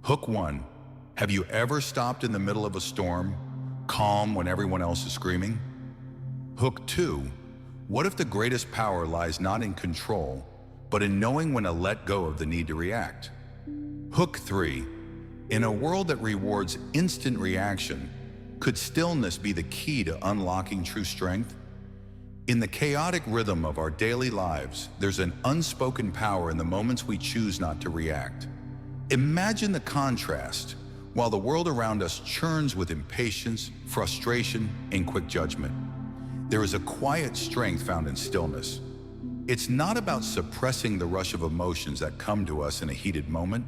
Hook 1. Have you ever stopped in the middle of a storm, calm when everyone else is screaming? Hook 2. What if the greatest power lies not in control, but in knowing when to let go of the need to react? Hook 3. In a world that rewards instant reaction, could stillness be the key to unlocking true strength? In the chaotic rhythm of our daily lives, there's an unspoken power in the moments we choose not to react. Imagine the contrast. While the world around us churns with impatience, frustration, and quick judgment, there is a quiet strength found in stillness. It's not about suppressing the rush of emotions that come to us in a heated moment.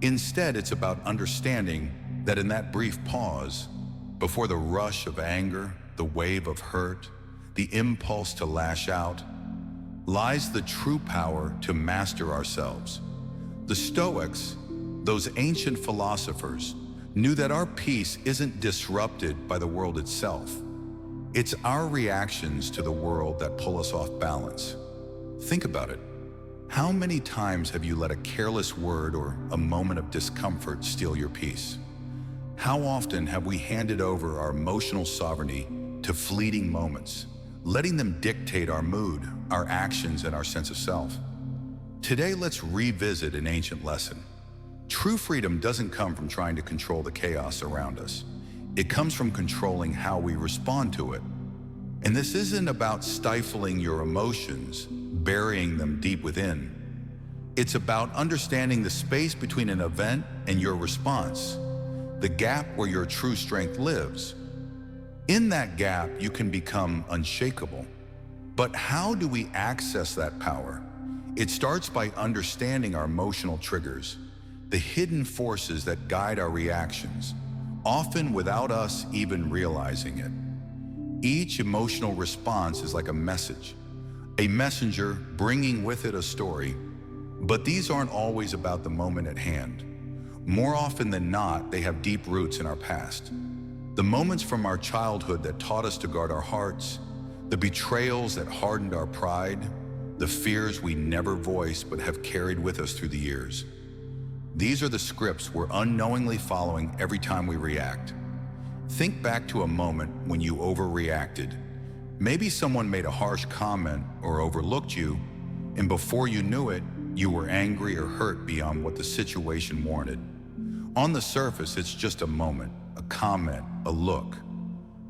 Instead, it's about understanding that in that brief pause, before the rush of anger, the wave of hurt, the impulse to lash out, lies the true power to master ourselves. The Stoics, those ancient philosophers, knew that our peace isn't disrupted by the world itself. It's our reactions to the world that pull us off balance. Think about it. How many times have you let a careless word or a moment of discomfort steal your peace? How often have we handed over our emotional sovereignty to fleeting moments, letting them dictate our mood, our actions, and our sense of self? Today, let's revisit an ancient lesson. True freedom doesn't come from trying to control the chaos around us. It comes from controlling how we respond to it. And this isn't about stifling your emotions, burying them deep within. It's about understanding the space between an event and your response, the gap where your true strength lives. In that gap, you can become unshakable. But how do we access that power? It starts by understanding our emotional triggers, the hidden forces that guide our reactions, often without us even realizing it. Each emotional response is like a message, a messenger bringing with it a story. But these aren't always about the moment at hand. More often than not, they have deep roots in our past. The moments from our childhood that taught us to guard our hearts, the betrayals that hardened our pride, the fears we never voiced but have carried with us through the years. These are the scripts we're unknowingly following every time we react. Think back to a moment when you overreacted. Maybe someone made a harsh comment or overlooked you, and before you knew it, you were angry or hurt beyond what the situation warranted. On the surface, it's just a moment, a comment, a look.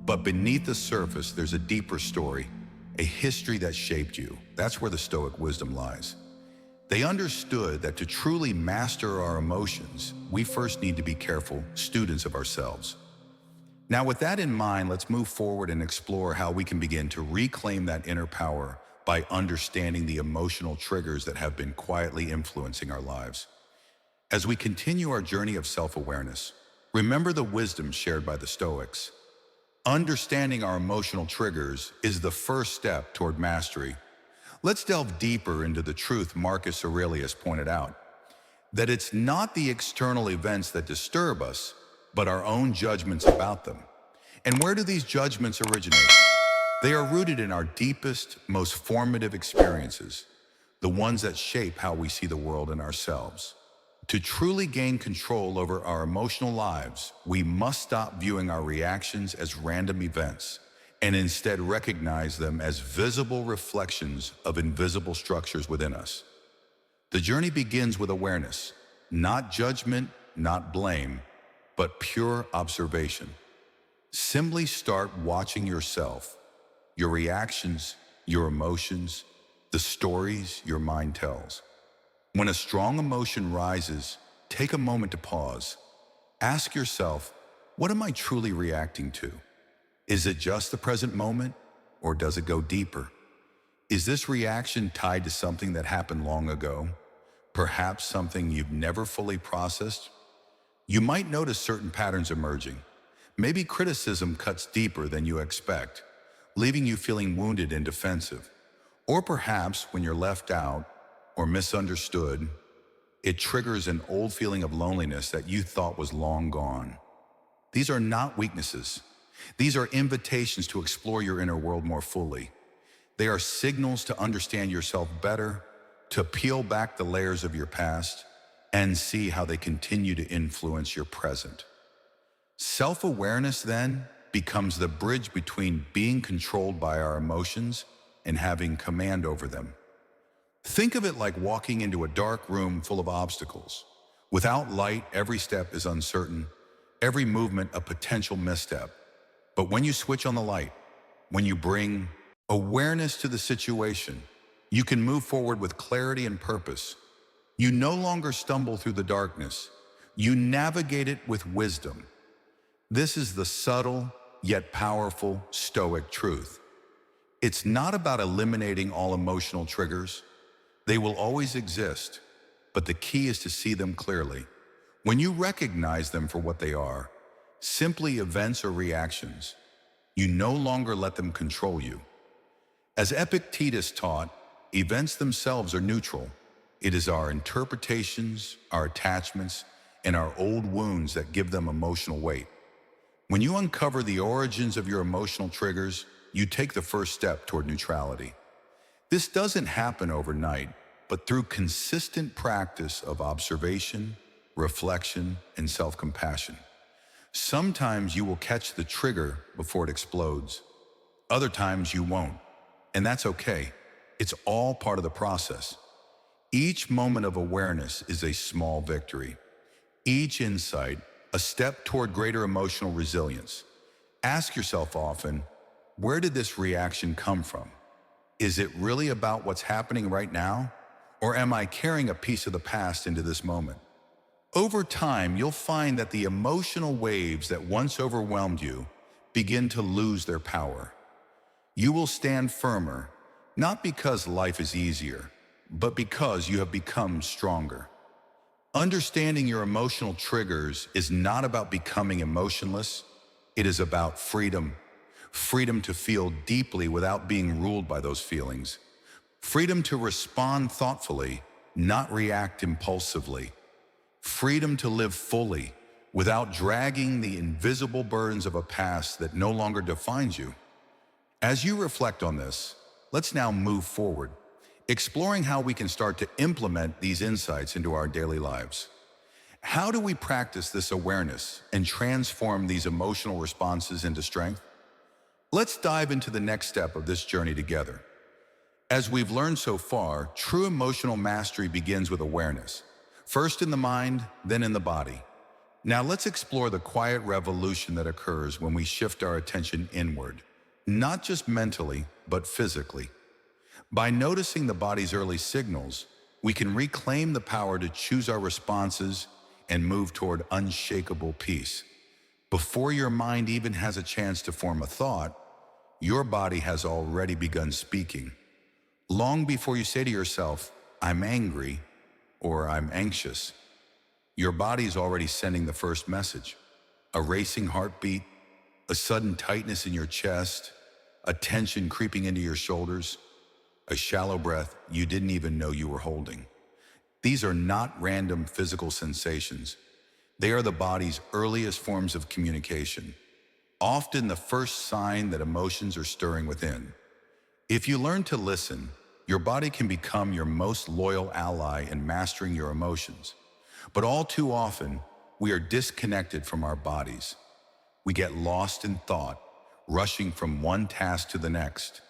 But beneath the surface, there's a deeper story, a history that shaped you. That's where the Stoic wisdom lies. They understood that to truly master our emotions, we first need to be careful students of ourselves. Now, with that in mind, let's move forward and explore how we can begin to reclaim that inner power by understanding the emotional triggers that have been quietly influencing our lives. As we continue our journey of self-awareness, remember the wisdom shared by the Stoics. Understanding our emotional triggers is the first step toward mastery. Let's delve deeper into the truth Marcus Aurelius pointed out, that it's not the external events that disturb us, but our own judgments about them. And where do these judgments originate? They are rooted in our deepest, most formative experiences, the ones that shape how we see the world and ourselves. To truly gain control over our emotional lives, we must stop viewing our reactions as random events and instead recognize them as visible reflections of invisible structures within us. The journey begins with awareness, not judgment, not blame, but pure observation. Simply start watching yourself, your reactions, your emotions, the stories your mind tells. When a strong emotion rises, take a moment to pause. Ask yourself, what am I truly reacting to? Is it just the present moment, or does it go deeper? Is this reaction tied to something that happened long ago? Perhaps something you've never fully processed? You might notice certain patterns emerging. Maybe criticism cuts deeper than you expect, leaving you feeling wounded and defensive. Or perhaps when you're left out or misunderstood, it triggers an old feeling of loneliness that you thought was long gone. These are not weaknesses. These are invitations to explore your inner world more fully. They are signals to understand yourself better, to peel back the layers of your past, and see how they continue to influence your present. Self-awareness then becomes the bridge between being controlled by our emotions and having command over them. Think of it like walking into a dark room full of obstacles. Without light, every step is uncertain, every movement a potential misstep. But when you switch on the light, when you bring awareness to the situation, you can move forward with clarity and purpose. You no longer stumble through the darkness. You navigate it with wisdom. This is the subtle yet powerful Stoic truth. It's not about eliminating all emotional triggers. They will always exist, but the key is to see them clearly. When you recognize them for what they are, simply events or reactions, you no longer let them control you. As Epictetus taught, events themselves are neutral. It is our interpretations, our attachments, and our old wounds that give them emotional weight. When you uncover the origins of your emotional triggers, you take the first step toward neutrality. This doesn't happen overnight, but through consistent practice of observation, reflection, and self-compassion. Sometimes you will catch the trigger before it explodes. Other times you won't, and that's okay. It's all part of the process. Each moment of awareness is a small victory. Each insight, a step toward greater emotional resilience. Ask yourself often, where did this reaction come from? Is it really about what's happening right now? Or am I carrying a piece of the past into this moment? Over time, you'll find that the emotional waves that once overwhelmed you begin to lose their power. You will stand firmer, not because life is easier, but because you have become stronger. Understanding your emotional triggers is not about becoming emotionless. It is about freedom. Freedom to feel deeply without being ruled by those feelings. Freedom to respond thoughtfully, not react impulsively. Freedom to live fully without dragging the invisible burdens of a past that no longer defines you. As you reflect on this, let's now move forward, exploring how we can start to implement these insights into our daily lives. How do we practice this awareness and transform these emotional responses into strength? Let's dive into the next step of this journey together. As we've learned so far, true emotional mastery begins with awareness, first in the mind, then in the body. Now let's explore the quiet revolution that occurs when we shift our attention inward, not just mentally, but physically. By noticing the body's early signals, we can reclaim the power to choose our responses and move toward unshakable peace. Before your mind even has a chance to form a thought, your body has already begun speaking. Long before you say to yourself, "I'm angry," or "I'm anxious," your body's already sending the first message. A racing heartbeat, a sudden tightness in your chest, a tension creeping into your shoulders, a shallow breath you didn't even know you were holding. These are not random physical sensations. They are the body's earliest forms of communication, often the first sign that emotions are stirring within. If you learn to listen, your body can become your most loyal ally in mastering your emotions. But all too often, we are disconnected from our bodies. We get lost in thought, rushing from one task to the next,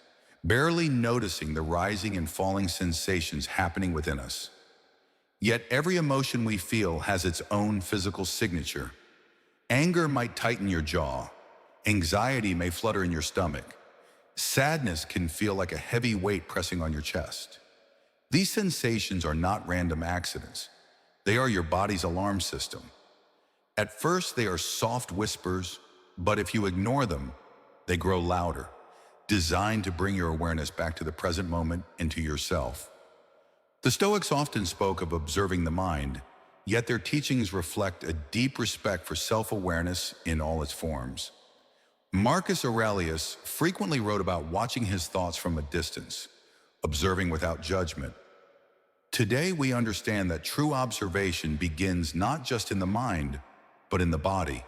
barely noticing the rising and falling sensations happening within us. Yet every emotion we feel has its own physical signature. Anger might tighten your jaw. Anxiety may flutter in your stomach. Sadness can feel like a heavy weight pressing on your chest. These sensations are not random accidents. They are your body's alarm system. At first, they are soft whispers, but if you ignore them, they grow louder, designed to bring your awareness back to the present moment and to yourself. The Stoics often spoke of observing the mind, yet their teachings reflect a deep respect for self-awareness in all its forms. Marcus Aurelius frequently wrote about watching his thoughts from a distance, observing without judgment. Today, we understand that true observation begins not just in the mind, but in the body,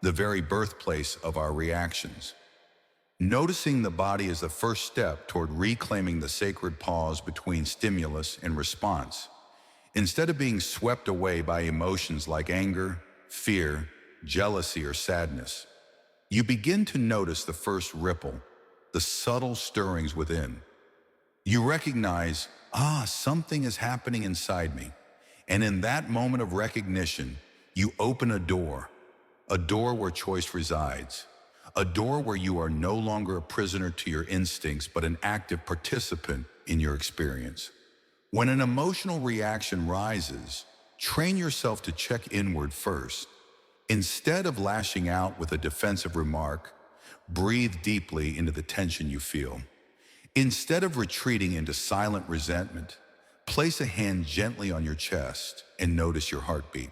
the very birthplace of our reactions. Noticing the body is the first step toward reclaiming the sacred pause between stimulus and response. Instead of being swept away by emotions like anger, fear, jealousy, or sadness, you begin to notice the first ripple, the subtle stirrings within. You recognize, something is happening inside me. And in that moment of recognition, you open a door where choice resides, a door where you are no longer a prisoner to your instincts, but an active participant in your experience. When an emotional reaction rises, train yourself to check inward first. Instead of lashing out with a defensive remark, breathe deeply into the tension you feel. Instead of retreating into silent resentment, place a hand gently on your chest and notice your heartbeat.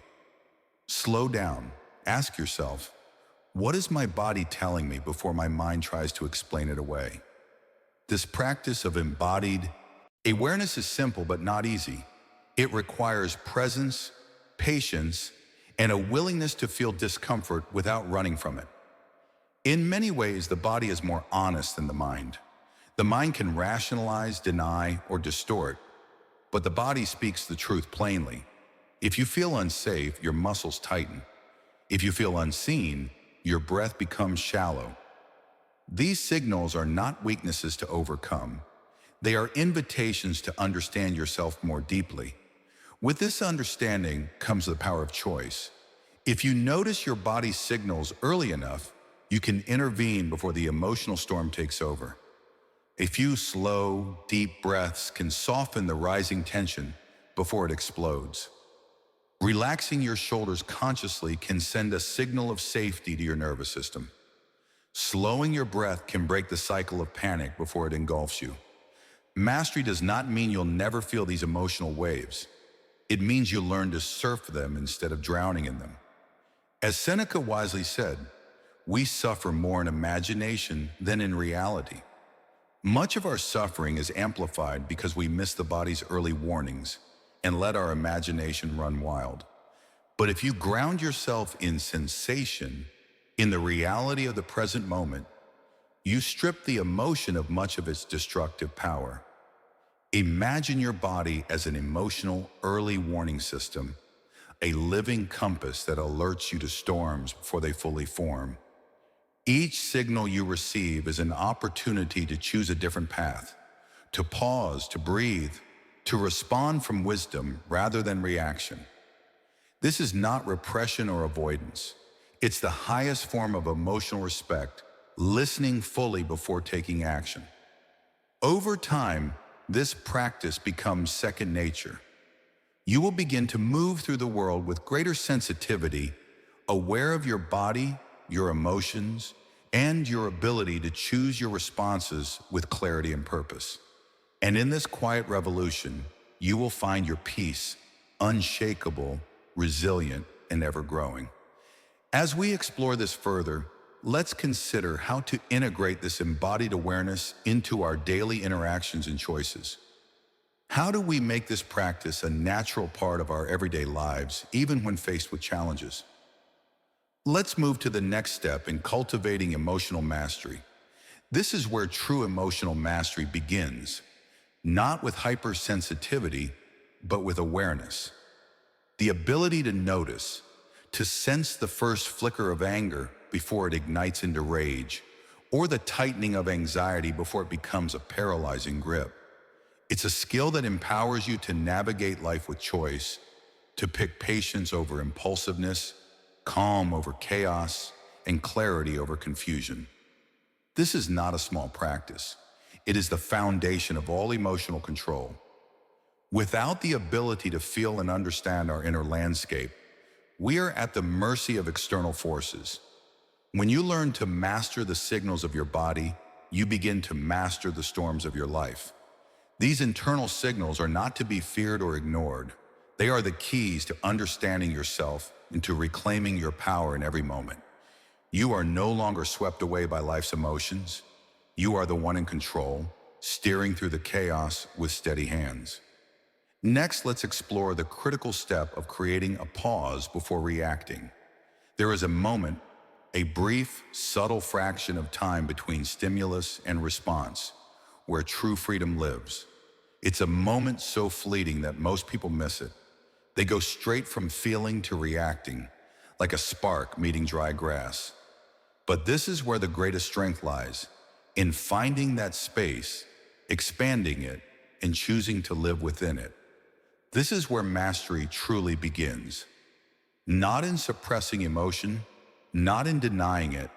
Slow down. Ask yourself, what is my body telling me before my mind tries to explain it away? This practice of embodied awareness is simple but not easy. It requires presence, patience, and a willingness to feel discomfort without running from it. In many ways, the body is more honest than the mind. The mind can rationalize, deny, or distort, but the body speaks the truth plainly. If you feel unsafe, your muscles tighten. If you feel unseen, your breath becomes shallow. These signals are not weaknesses to overcome. They are invitations to understand yourself more deeply. With this understanding comes the power of choice. If you notice your body's signals early enough, you can intervene before the emotional storm takes over. A few slow, deep breaths can soften the rising tension before it explodes. Relaxing your shoulders consciously can send a signal of safety to your nervous system. Slowing your breath can break the cycle of panic before it engulfs you. Mastery does not mean you'll never feel these emotional waves. It means you learn to surf them instead of drowning in them. As Seneca wisely said, we suffer more in imagination than in reality. Much of our suffering is amplified because we miss the body's early warnings and let our imagination run wild. But if you ground yourself in sensation, in the reality of the present moment, you strip the emotion of much of its destructive power. Imagine your body as an emotional early warning system, a living compass that alerts you to storms before they fully form. Each signal you receive is an opportunity to choose a different path, to pause, to breathe, to respond from wisdom rather than reaction. This is not repression or avoidance. It's the highest form of emotional respect, listening fully before taking action. Over time, this practice becomes second nature. You will begin to move through the world with greater sensitivity, aware of your body, your emotions, and your ability to choose your responses with clarity and purpose. And in this quiet revolution, you will find your peace, unshakable, resilient, and ever-growing. As we explore this further, let's consider how to integrate this embodied awareness into our daily interactions and choices. How do we make this practice a natural part of our everyday lives, even when faced with challenges? Let's move to the next step in cultivating emotional mastery. This is where true emotional mastery begins, not with hypersensitivity, but with awareness. The ability to notice, to sense the first flicker of anger before it ignites into rage, or the tightening of anxiety before it becomes a paralyzing grip. It's a skill that empowers you to navigate life with choice, to pick patience over impulsiveness, calm over chaos, and clarity over confusion. This is not a small practice. It is the foundation of all emotional control. Without the ability to feel and understand our inner landscape, we are at the mercy of external forces. When you learn to master the signals of your body, you begin to master the storms of your life. These internal signals are not to be feared or ignored. They are the keys to understanding yourself and to reclaiming your power in every moment. You are no longer swept away by life's emotions. You are the one in control, steering through the chaos with steady hands. Next, let's explore the critical step of creating a pause before reacting. There is a moment, a brief, subtle fraction of time between stimulus and response, where true freedom lives. It's a moment so fleeting that most people miss it. They go straight from feeling to reacting, like a spark meeting dry grass. But this is where the greatest strength lies, in finding that space, expanding it, and choosing to live within it. This is where mastery truly begins. Not in suppressing emotion, not in denying it,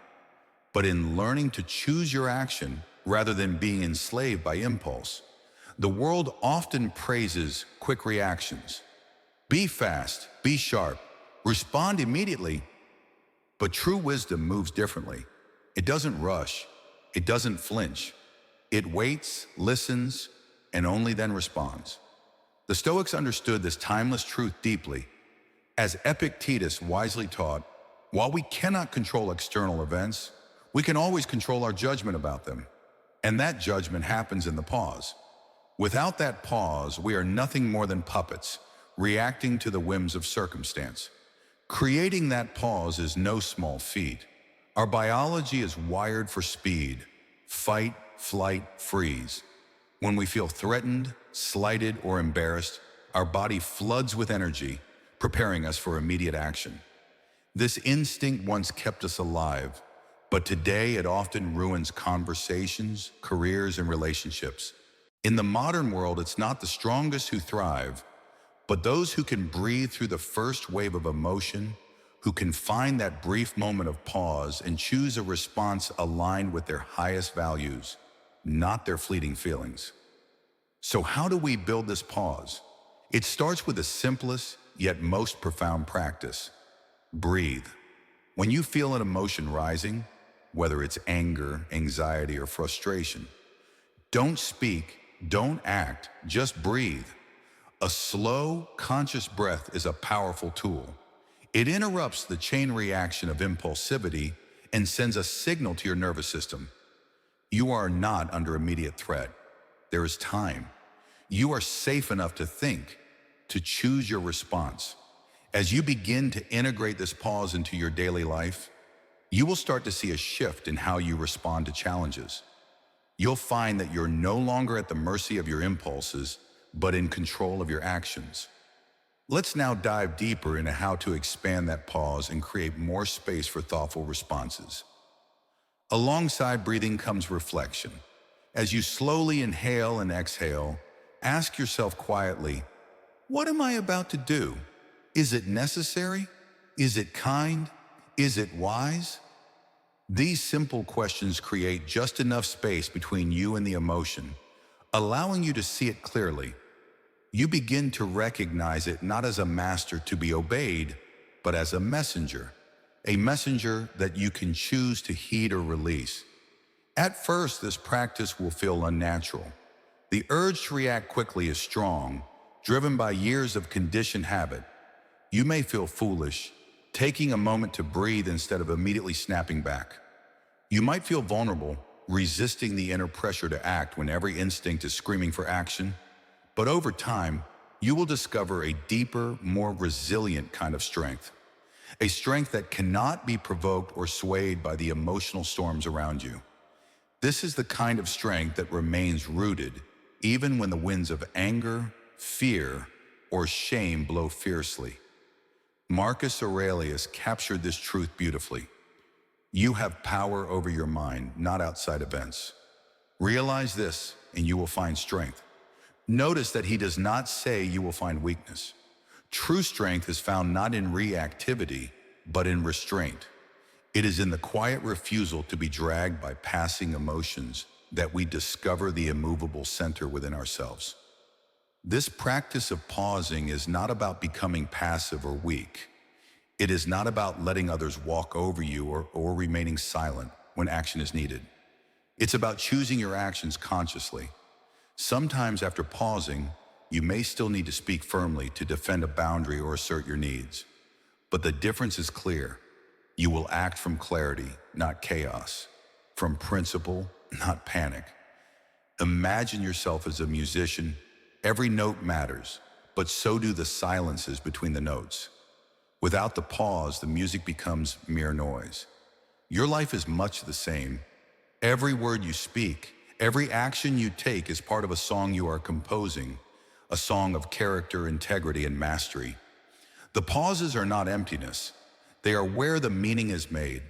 but in learning to choose your action rather than being enslaved by impulse. The world often praises quick reactions. Be fast, be sharp, respond immediately. But true wisdom moves differently. It doesn't rush, it doesn't flinch. It waits, listens, and only then responds. The Stoics understood this timeless truth deeply. As Epictetus wisely taught, while we cannot control external events, we can always control our judgment about them. And that judgment happens in the pause. Without that pause, we are nothing more than puppets, reacting to the whims of circumstance. Creating that pause is no small feat. Our biology is wired for speed, fight, flight, freeze. When we feel threatened, slighted, or embarrassed, our body floods with energy, preparing us for immediate action. This instinct once kept us alive, but today it often ruins conversations, careers, and relationships. In the modern world, it's not the strongest who thrive, but those who can breathe through the first wave of emotion, who can find that brief moment of pause and choose a response aligned with their highest values, not their fleeting feelings. So how do we build this pause? It starts with the simplest yet most profound practice. Breathe. When you feel an emotion rising, whether it's anger, anxiety, or frustration, don't speak, don't act, just breathe. A slow, conscious breath is a powerful tool. It interrupts the chain reaction of impulsivity and sends a signal to your nervous system. You are not under immediate threat. There is time. You are safe enough to think, to choose your response. As you begin to integrate this pause into your daily life, you will start to see a shift in how you respond to challenges. You'll find that you're no longer at the mercy of your impulses, but in control of your actions. Let's now dive deeper into how to expand that pause and create more space for thoughtful responses. Alongside breathing comes reflection. As you slowly inhale and exhale, ask yourself quietly, what am I about to do? Is it necessary? Is it kind? Is it wise? These simple questions create just enough space between you and the emotion, allowing you to see it clearly. You begin to recognize it not as a master to be obeyed, but as a messenger that you can choose to heed or release. At first, this practice will feel unnatural. The urge to react quickly is strong, driven by years of conditioned habit. You may feel foolish, taking a moment to breathe instead of immediately snapping back. You might feel vulnerable, resisting the inner pressure to act when every instinct is screaming for action. But over time, you will discover a deeper, more resilient kind of strength. A strength that cannot be provoked or swayed by the emotional storms around you. This is the kind of strength that remains rooted even when the winds of anger, fear, or shame blow fiercely. Marcus Aurelius captured this truth beautifully. You have power over your mind, not outside events. Realize this, and you will find strength. Notice that he does not say you will find weakness. True strength is found not in reactivity, but in restraint. It is in the quiet refusal to be dragged by passing emotions that we discover the immovable center within ourselves. This practice of pausing is not about becoming passive or weak. It is not about letting others walk over you or remaining silent when action is needed. It's about choosing your actions consciously. Sometimes after pausing, you may still need to speak firmly to defend a boundary or assert your needs. But the difference is clear. You will act from clarity, not chaos. From principle, not panic. Imagine yourself as a musician. Every note matters, but so do the silences between the notes. Without the pause, the music becomes mere noise. Your life is much the same. Every word you speak, every action you take is part of a song you are composing, a song of character, integrity, and mastery. The pauses are not emptiness. They are where the meaning is made.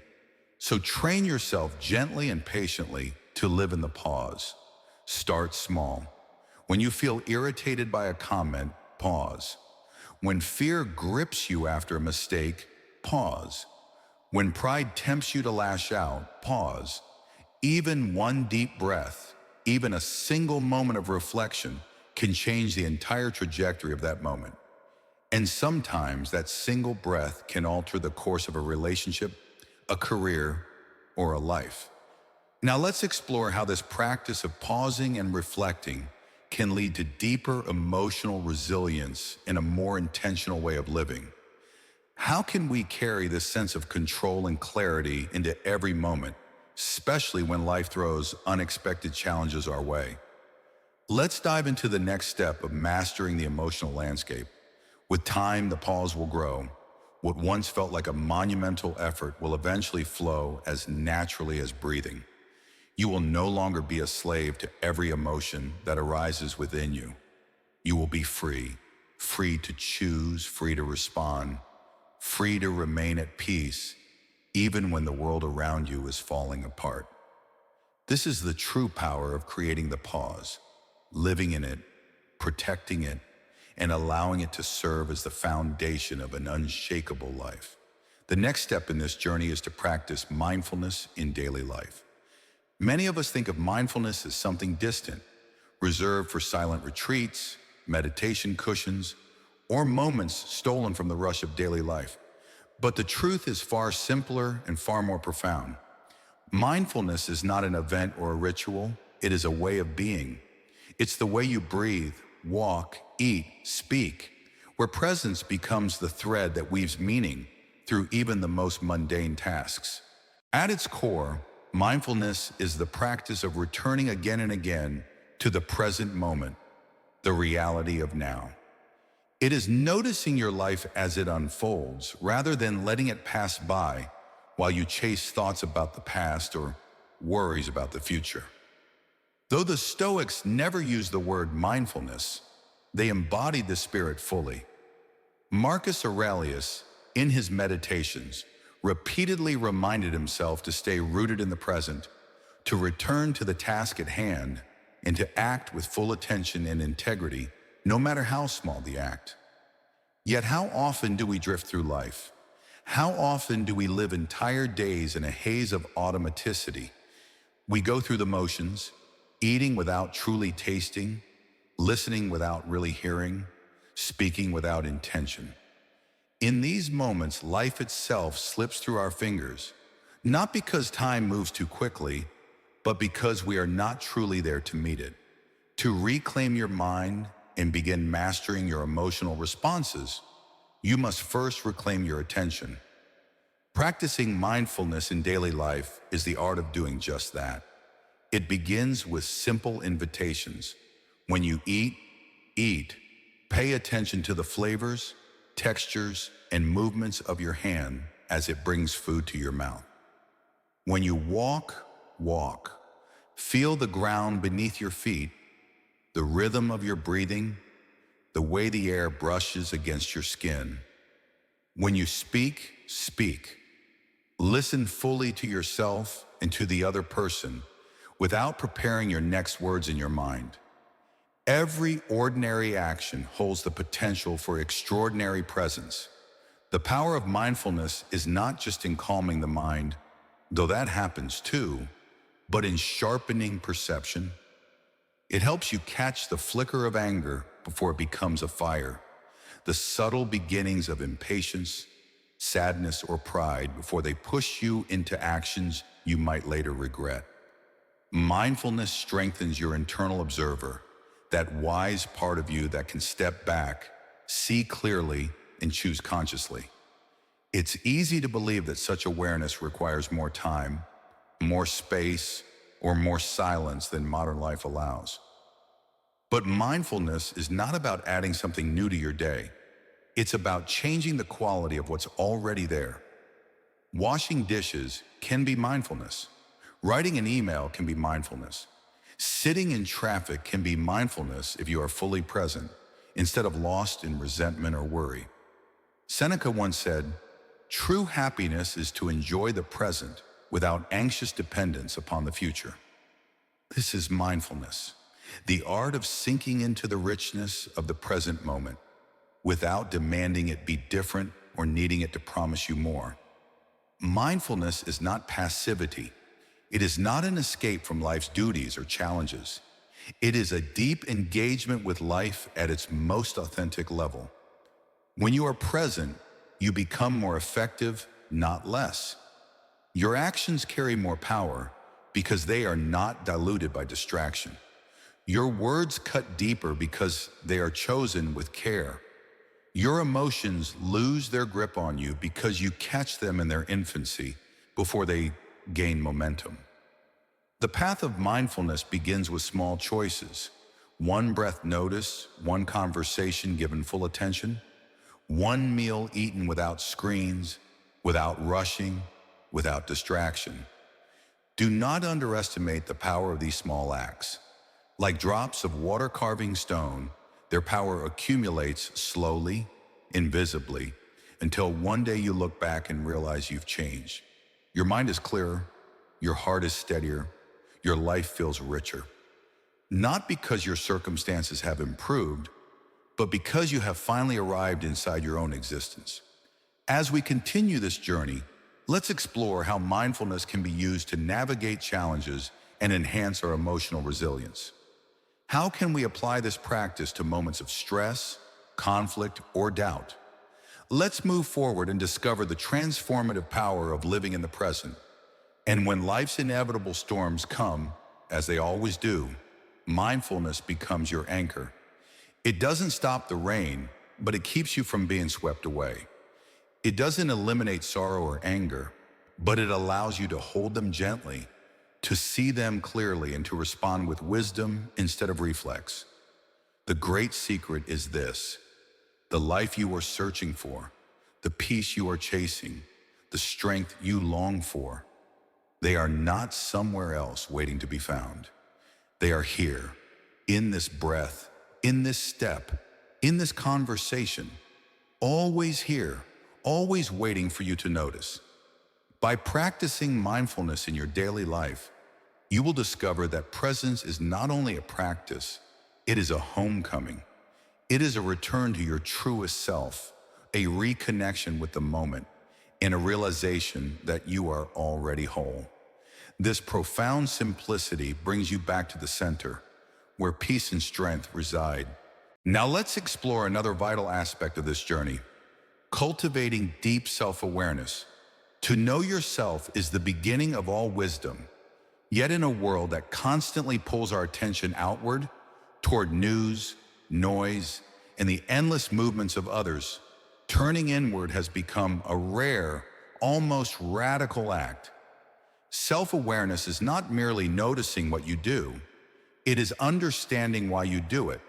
So train yourself gently and patiently to live in the pause. Start small. When you feel irritated by a comment, pause. When fear grips you after a mistake, pause. When pride tempts you to lash out, pause. Even one deep breath, even a single moment of reflection can change the entire trajectory of that moment. And sometimes that single breath can alter the course of a relationship, a career, or a life. Now let's explore how this practice of pausing and reflecting can lead to deeper emotional resilience and a more intentional way of living. How can we carry this sense of control and clarity into every moment, especially when life throws unexpected challenges our way? Let's dive into the next step of mastering the emotional landscape. With time, the pause will grow. What once felt like a monumental effort will eventually flow as naturally as breathing. You will no longer be a slave to every emotion that arises within you. You will be free, free to choose, free to respond, free to remain at peace, even when the world around you is falling apart. This is the true power of creating the pause, living in it, protecting it, and allowing it to serve as the foundation of an unshakable life. The next step in this journey is to practice mindfulness in daily life. Many of us think of mindfulness as something distant, reserved for silent retreats, meditation cushions, or moments stolen from the rush of daily life. But the truth is far simpler and far more profound. Mindfulness is not an event or a ritual, it is a way of being. It's the way you breathe, walk, eat, speak, where presence becomes the thread that weaves meaning through even the most mundane tasks. At its core, mindfulness is the practice of returning again and again to the present moment, the reality of now. It is noticing your life as it unfolds, rather than letting it pass by while you chase thoughts about the past or worries about the future. Though the Stoics never used the word mindfulness, they embodied the spirit fully. Marcus Aurelius, in his Meditations, repeatedly reminded himself to stay rooted in the present, to return to the task at hand, and to act with full attention and integrity, no matter how small the act. Yet how often do we drift through life? How often do we live entire days in a haze of automaticity? We go through the motions, eating without truly tasting, listening without really hearing, speaking without intention. In these moments, life itself slips through our fingers, not because time moves too quickly, but because we are not truly there to meet it. To reclaim your mind and begin mastering your emotional responses, you must first reclaim your attention. Practicing mindfulness in daily life is the art of doing just that. It begins with simple invitations. When you eat, eat. Pay attention to the flavors, textures, and movements of your hand as it brings food to your mouth. When you walk, walk. Feel the ground beneath your feet, the rhythm of your breathing, the way the air brushes against your skin. When you speak, speak. Listen fully to yourself and to the other person without preparing your next words in your mind. Every ordinary action holds the potential for extraordinary presence. The power of mindfulness is not just in calming the mind, though that happens too, but in sharpening perception. It helps you catch the flicker of anger before it becomes a fire, the subtle beginnings of impatience, sadness, or pride before they push you into actions you might later regret. Mindfulness strengthens your internal observer, that wise part of you that can step back, see clearly, and choose consciously. It's easy to believe that such awareness requires more time, more space, or more silence than modern life allows. But mindfulness is not about adding something new to your day. It's about changing the quality of what's already there. Washing dishes can be mindfulness. Writing an email can be mindfulness. Sitting in traffic can be mindfulness if you are fully present, instead of lost in resentment or worry. Seneca once said, "True happiness is to enjoy the present without anxious dependence upon the future." This is mindfulness, the art of sinking into the richness of the present moment without demanding it be different or needing it to promise you more. Mindfulness is not passivity. It is not an escape from life's duties or challenges. It is a deep engagement with life at its most authentic level. When you are present, you become more effective, not less. Your actions carry more power because they are not diluted by distraction. Your words cut deeper because they are chosen with care. Your emotions lose their grip on you because you catch them in their infancy before they gain momentum. The path of mindfulness begins with small choices. One breath notice, one conversation given full attention, one meal eaten without screens, without rushing, without distraction. Do not underestimate the power of these small acts. Like drops of water carving stone, their power accumulates slowly, invisibly, until one day you look back and realize you've changed. Your mind is clearer, your heart is steadier, your life feels richer. Not because your circumstances have improved, but because you have finally arrived inside your own existence. As we continue this journey, let's explore how mindfulness can be used to navigate challenges and enhance our emotional resilience. How can we apply this practice to moments of stress, conflict, or doubt? Let's move forward and discover the transformative power of living in the present. And when life's inevitable storms come, as they always do, mindfulness becomes your anchor. It doesn't stop the rain, but it keeps you from being swept away. It doesn't eliminate sorrow or anger, but it allows you to hold them gently, to see them clearly, and to respond with wisdom instead of reflex. The great secret is this: the life you are searching for, the peace you are chasing, the strength you long for, they are not somewhere else waiting to be found. They are here, in this breath, in this step, in this conversation, always here, always waiting for you to notice. By practicing mindfulness in your daily life, you will discover that presence is not only a practice, it is a homecoming. It is a return to your truest self, a reconnection with the moment, and a realization that you are already whole. This profound simplicity brings you back to the center, where peace and strength reside. Now let's explore another vital aspect of this journey: cultivating deep self-awareness. To know yourself is the beginning of all wisdom. Yet in a world that constantly pulls our attention outward, toward news, noise, and the endless movements of others, turning inward has become a rare, almost radical act. Self-awareness is not merely noticing what you do, it is understanding why you do it.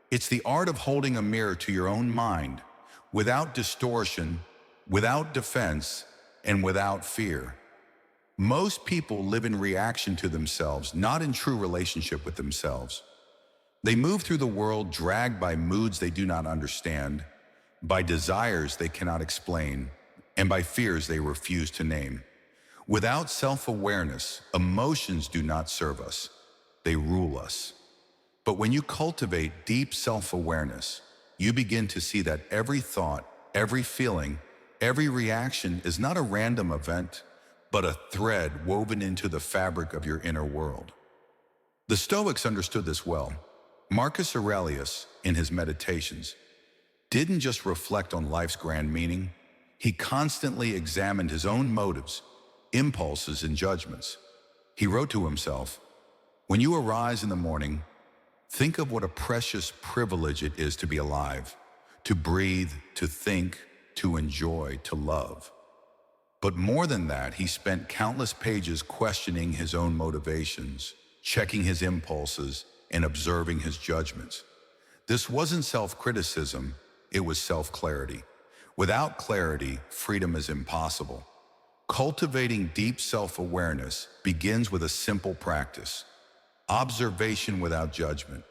It's the art of holding a mirror to your own mind, without distortion, without defense, and without fear. Most people live in reaction to themselves, not in true relationship with themselves. They move through the world dragged by moods they do not understand, by desires they cannot explain, and by fears they refuse to name. Without self-awareness, emotions do not serve us, they rule us. But when you cultivate deep self-awareness, you begin to see that every thought, every feeling, every reaction is not a random event, but a thread woven into the fabric of your inner world. The Stoics understood this well. Marcus Aurelius, in his Meditations, didn't just reflect on life's grand meaning, he constantly examined his own motives, impulses, and judgments. He wrote to himself, "When you arise in the morning, think of what a precious privilege it is to be alive, to breathe, to think, to enjoy, to love." But more than that, he spent countless pages questioning his own motivations, checking his impulses, and observing his judgments. This wasn't self-criticism, it was self-clarity. Without clarity, freedom is impossible. Cultivating deep self-awareness begins with a simple practice: observation without judgment.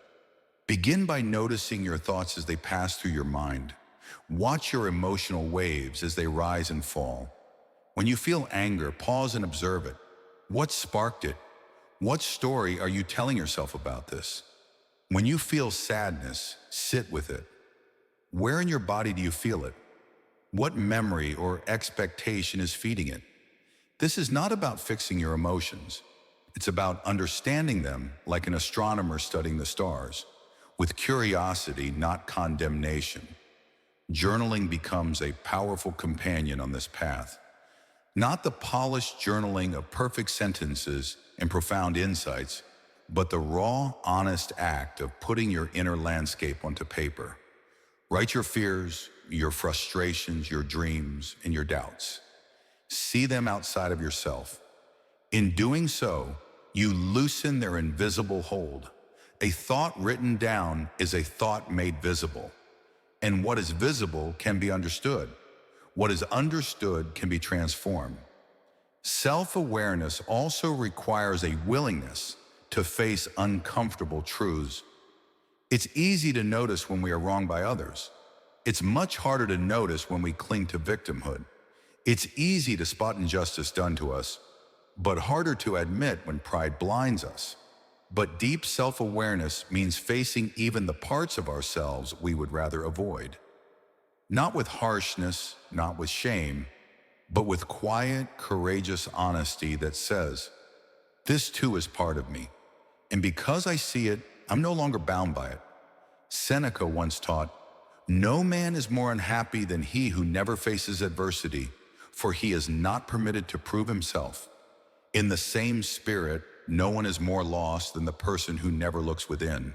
Begin by noticing your thoughts as they pass through your mind, Watch your emotional waves as they rise and fall. When you feel anger, pause and observe it. What sparked it? What story are you telling yourself about this? When you feel sadness, sit with it. Where in your body do you feel it? What memory or expectation is feeding it? This is not about fixing your emotions. It's about understanding them like an astronomer studying the stars, with curiosity, not condemnation. Journaling becomes a powerful companion on this path. Not the polished journaling of perfect sentences and profound insights, but the raw, honest act of putting your inner landscape onto paper. Write your fears, your frustrations, your dreams, and your doubts. See them outside of yourself. In doing so, you loosen their invisible hold. A thought written down is a thought made visible. And what is visible can be understood. What is understood can be transformed. Self-awareness also requires a willingness to face uncomfortable truths. It's easy to notice when we are wronged by others. It's much harder to notice when we cling to victimhood. It's easy to spot injustice done to us, but harder to admit when pride blinds us. But deep self-awareness means facing even the parts of ourselves we would rather avoid. Not with harshness, not with shame, but with quiet, courageous honesty that says, this too is part of me. And because I see it, I'm no longer bound by it. Seneca once taught, no man is more unhappy than he who never faces adversity, for he is not permitted to prove himself. In the same spirit, no one is more lost than the person who never looks within.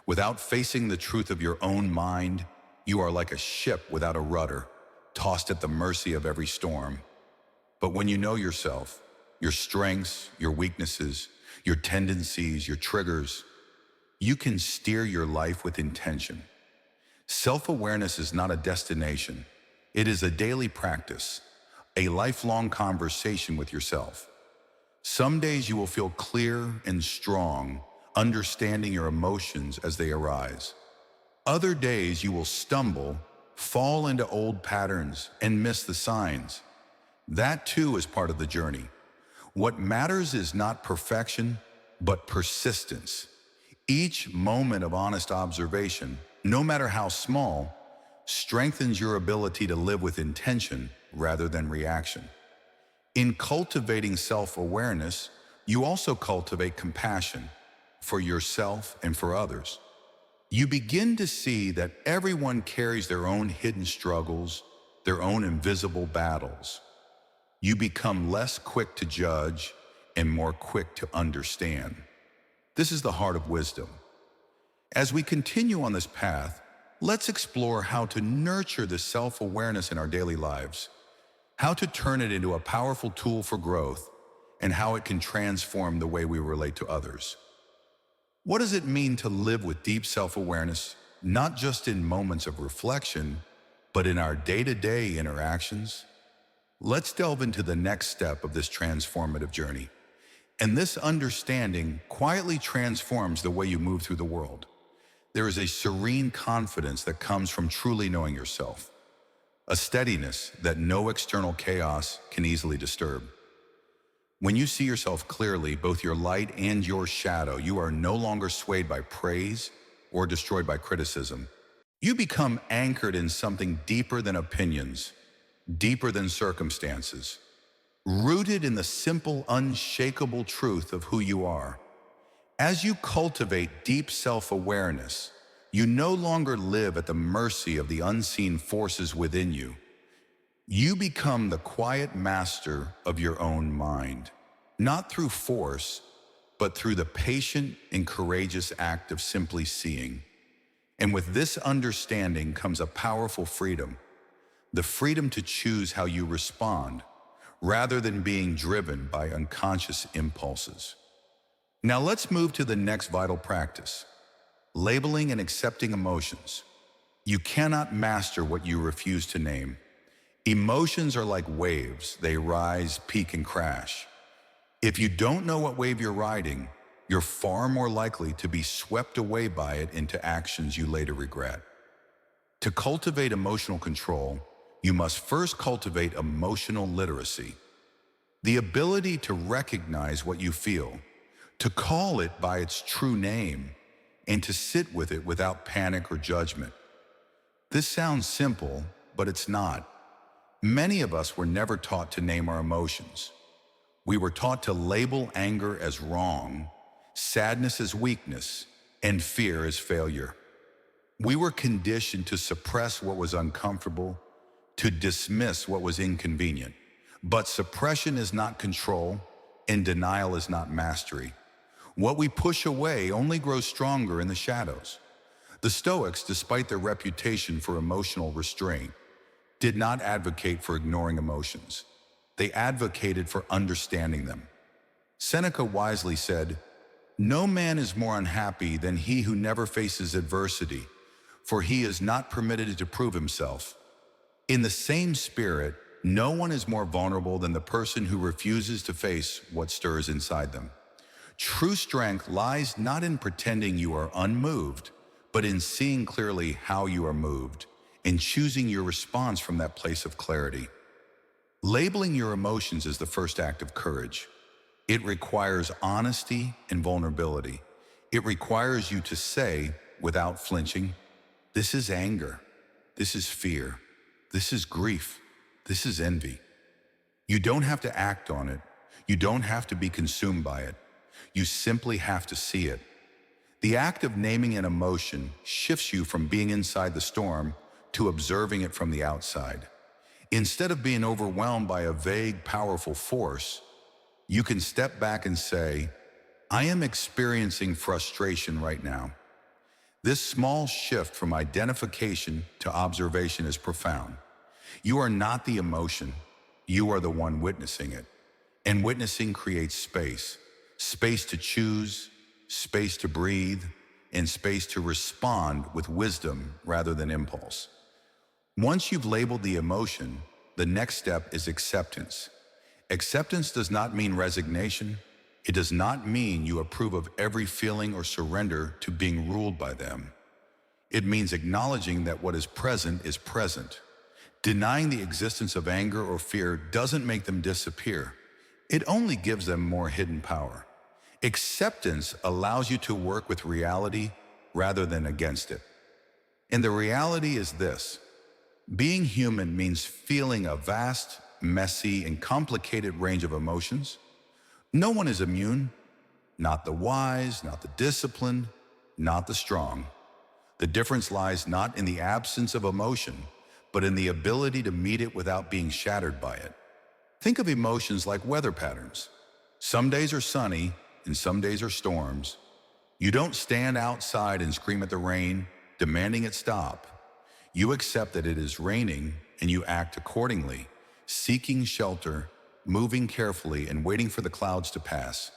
Without facing the truth of your own mind, you are like a ship without a rudder, tossed at the mercy of every storm. But when you know yourself, your strengths, your weaknesses, your tendencies, your triggers, you can steer your life with intention. Self-awareness is not a destination. It is a daily practice, a lifelong conversation with yourself. Some days you will feel clear and strong, understanding your emotions as they arise. Other days you will stumble, fall into old patterns, and miss the signs. That too is part of the journey. What matters is not perfection, but persistence. Each moment of honest observation, no matter how small, strengthens your ability to live with intention rather than reaction. In cultivating self-awareness, you also cultivate compassion for yourself and for others. You begin to see that everyone carries their own hidden struggles, their own invisible battles. You become less quick to judge and more quick to understand. This is the heart of wisdom. As we continue on this path, let's explore how to nurture this self-awareness in our daily lives, how to turn it into a powerful tool for growth, and how it can transform the way we relate to others. What does it mean to live with deep self-awareness, not just in moments of reflection, but in our day-to-day interactions? Let's delve into the next step of this transformative journey. And this understanding quietly transforms the way you move through the world. There is a serene confidence that comes from truly knowing yourself, a steadiness that no external chaos can easily disturb. When you see yourself clearly, both your light and your shadow, you are no longer swayed by praise or destroyed by criticism. You become anchored in something deeper than opinions, deeper than circumstances, rooted in the simple, unshakable truth of who you are. As you cultivate deep self-awareness, you no longer live at the mercy of the unseen forces within you. You become the quiet master of your own mind, not through force, but through the patient and courageous act of simply seeing. And with this understanding comes a powerful freedom, the freedom to choose how you respond, rather than being driven by unconscious impulses. Now let's move to the next vital practice, labeling and accepting emotions. You cannot master what you refuse to name. Emotions are like waves. They rise, peak, and crash. If you don't know what wave you're riding, you're far more likely to be swept away by it into actions you later regret. To cultivate emotional control, you must first cultivate emotional literacy, the ability to recognize what you feel, to call it by its true name, and to sit with it without panic or judgment. This sounds simple, but it's not. Many of us were never taught to name our emotions. We were taught to label anger as wrong, sadness as weakness, and fear as failure. We were conditioned to suppress what was uncomfortable, to dismiss what was inconvenient. But suppression is not control, and denial is not mastery. What we push away only grows stronger in the shadows. The Stoics, despite their reputation for emotional restraint, did not advocate for ignoring emotions. They advocated for understanding them. Seneca wisely said, "No man is more unhappy than he who never faces adversity, for he is not permitted to prove himself." In the same spirit, no one is more vulnerable than the person who refuses to face what stirs inside them. True strength lies not in pretending you are unmoved, but in seeing clearly how you are moved and choosing your response from that place of clarity. Labeling your emotions is the first act of courage. It requires honesty and vulnerability. It requires you to say, without flinching, "This is anger. This is fear. This is grief. This is envy." You don't have to act on it. You don't have to be consumed by it. You simply have to see it. The act of naming an emotion shifts you from being inside the storm to observing it from the outside. Instead of being overwhelmed by a vague, powerful force, you can step back and say, "I am experiencing frustration right now." This small shift from identification to observation is profound. You are not the emotion, you are the one witnessing it. And witnessing creates space. Space to choose, space to breathe, and space to respond with wisdom rather than impulse. Once you've labeled the emotion, the next step is acceptance. Acceptance does not mean resignation. It does not mean you approve of every feeling or surrender to being ruled by them. It means acknowledging that what is present is present. Denying the existence of anger or fear doesn't make them disappear. It only gives them more hidden power. Acceptance allows you to work with reality rather than against it. And the reality is this: being human means feeling a vast, messy, and complicated range of emotions. No one is immune, not the wise, not the disciplined, not the strong. The difference lies not in the absence of emotion, but in the ability to meet it without being shattered by it. Think of emotions like weather patterns. Some days are sunny and some days are storms. You don't stand outside and scream at the rain, demanding it stop. You accept that it is raining and you act accordingly, seeking shelter, moving carefully, and waiting for the clouds to pass.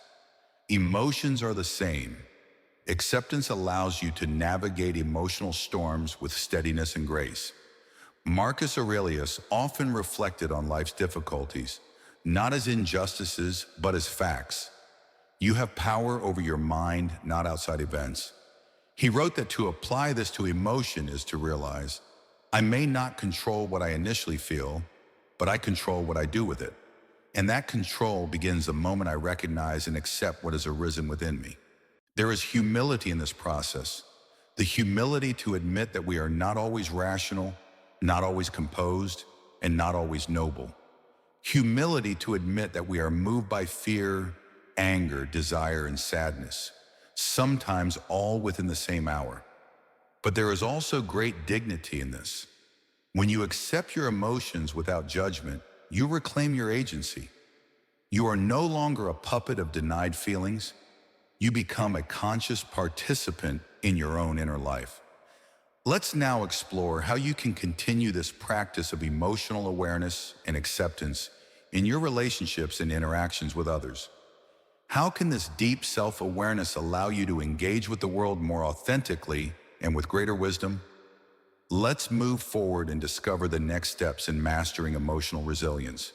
Emotions are the same. Acceptance allows you to navigate emotional storms with steadiness and grace. Marcus Aurelius often reflected on life's difficulties, not as injustices, but as facts. You have power over your mind, not outside events. He wrote that to apply this to emotion is to realize, I may not control what I initially feel, but I control what I do with it. And that control begins the moment I recognize and accept what has arisen within me. There is humility in this process, the humility to admit that we are not always rational, not always composed, and not always noble. Humility to admit that we are moved by fear, anger, desire, and sadness, sometimes all within the same hour. But there is also great dignity in this. When you accept your emotions without judgment, you reclaim your agency. You are no longer a puppet of denied feelings. You become a conscious participant in your own inner life. Let's now explore how you can continue this practice of emotional awareness and acceptance in your relationships and interactions with others. How can this deep self-awareness allow you to engage with the world more authentically and with greater wisdom? Let's move forward and discover the next steps in mastering emotional resilience.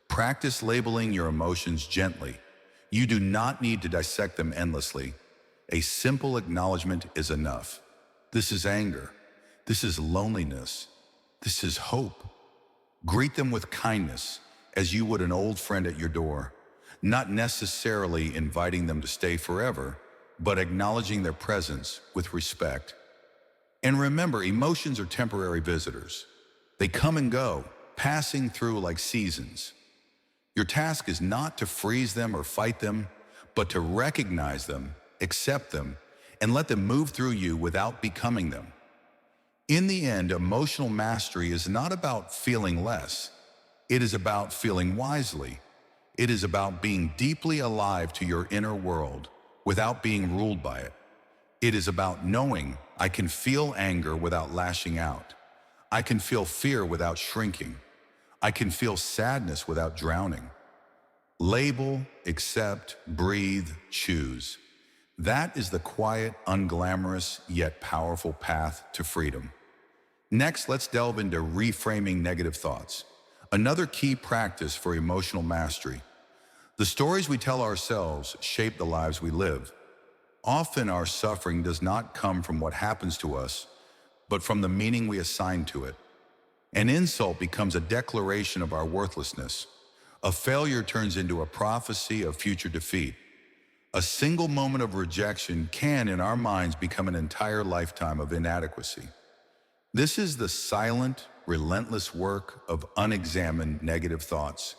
Practice labeling your emotions gently. You do not need to dissect them endlessly. A simple acknowledgement is enough. This is anger. This is loneliness. This is hope. Greet them with kindness, as you would an old friend at your door, not necessarily inviting them to stay forever, but acknowledging their presence with respect. And remember, emotions are temporary visitors. They come and go, passing through like seasons. Your task is not to freeze them or fight them, but to recognize them, accept them, and let them move through you without becoming them. In the end, emotional mastery is not about feeling less. It is about feeling wisely. It is about being deeply alive to your inner world without being ruled by it. It is about knowing I can feel anger without lashing out. I can feel fear without shrinking. I can feel sadness without drowning. Label, accept, breathe, choose. That is the quiet, unglamorous, yet powerful path to freedom. Next, let's delve into reframing negative thoughts, another key practice for emotional mastery. The stories we tell ourselves shape the lives we live. Often our suffering does not come from what happens to us, but from the meaning we assign to it. An insult becomes a declaration of our worthlessness. A failure turns into a prophecy of future defeat. A single moment of rejection can, in our minds, become an entire lifetime of inadequacy. This is the silent, relentless work of unexamined negative thoughts,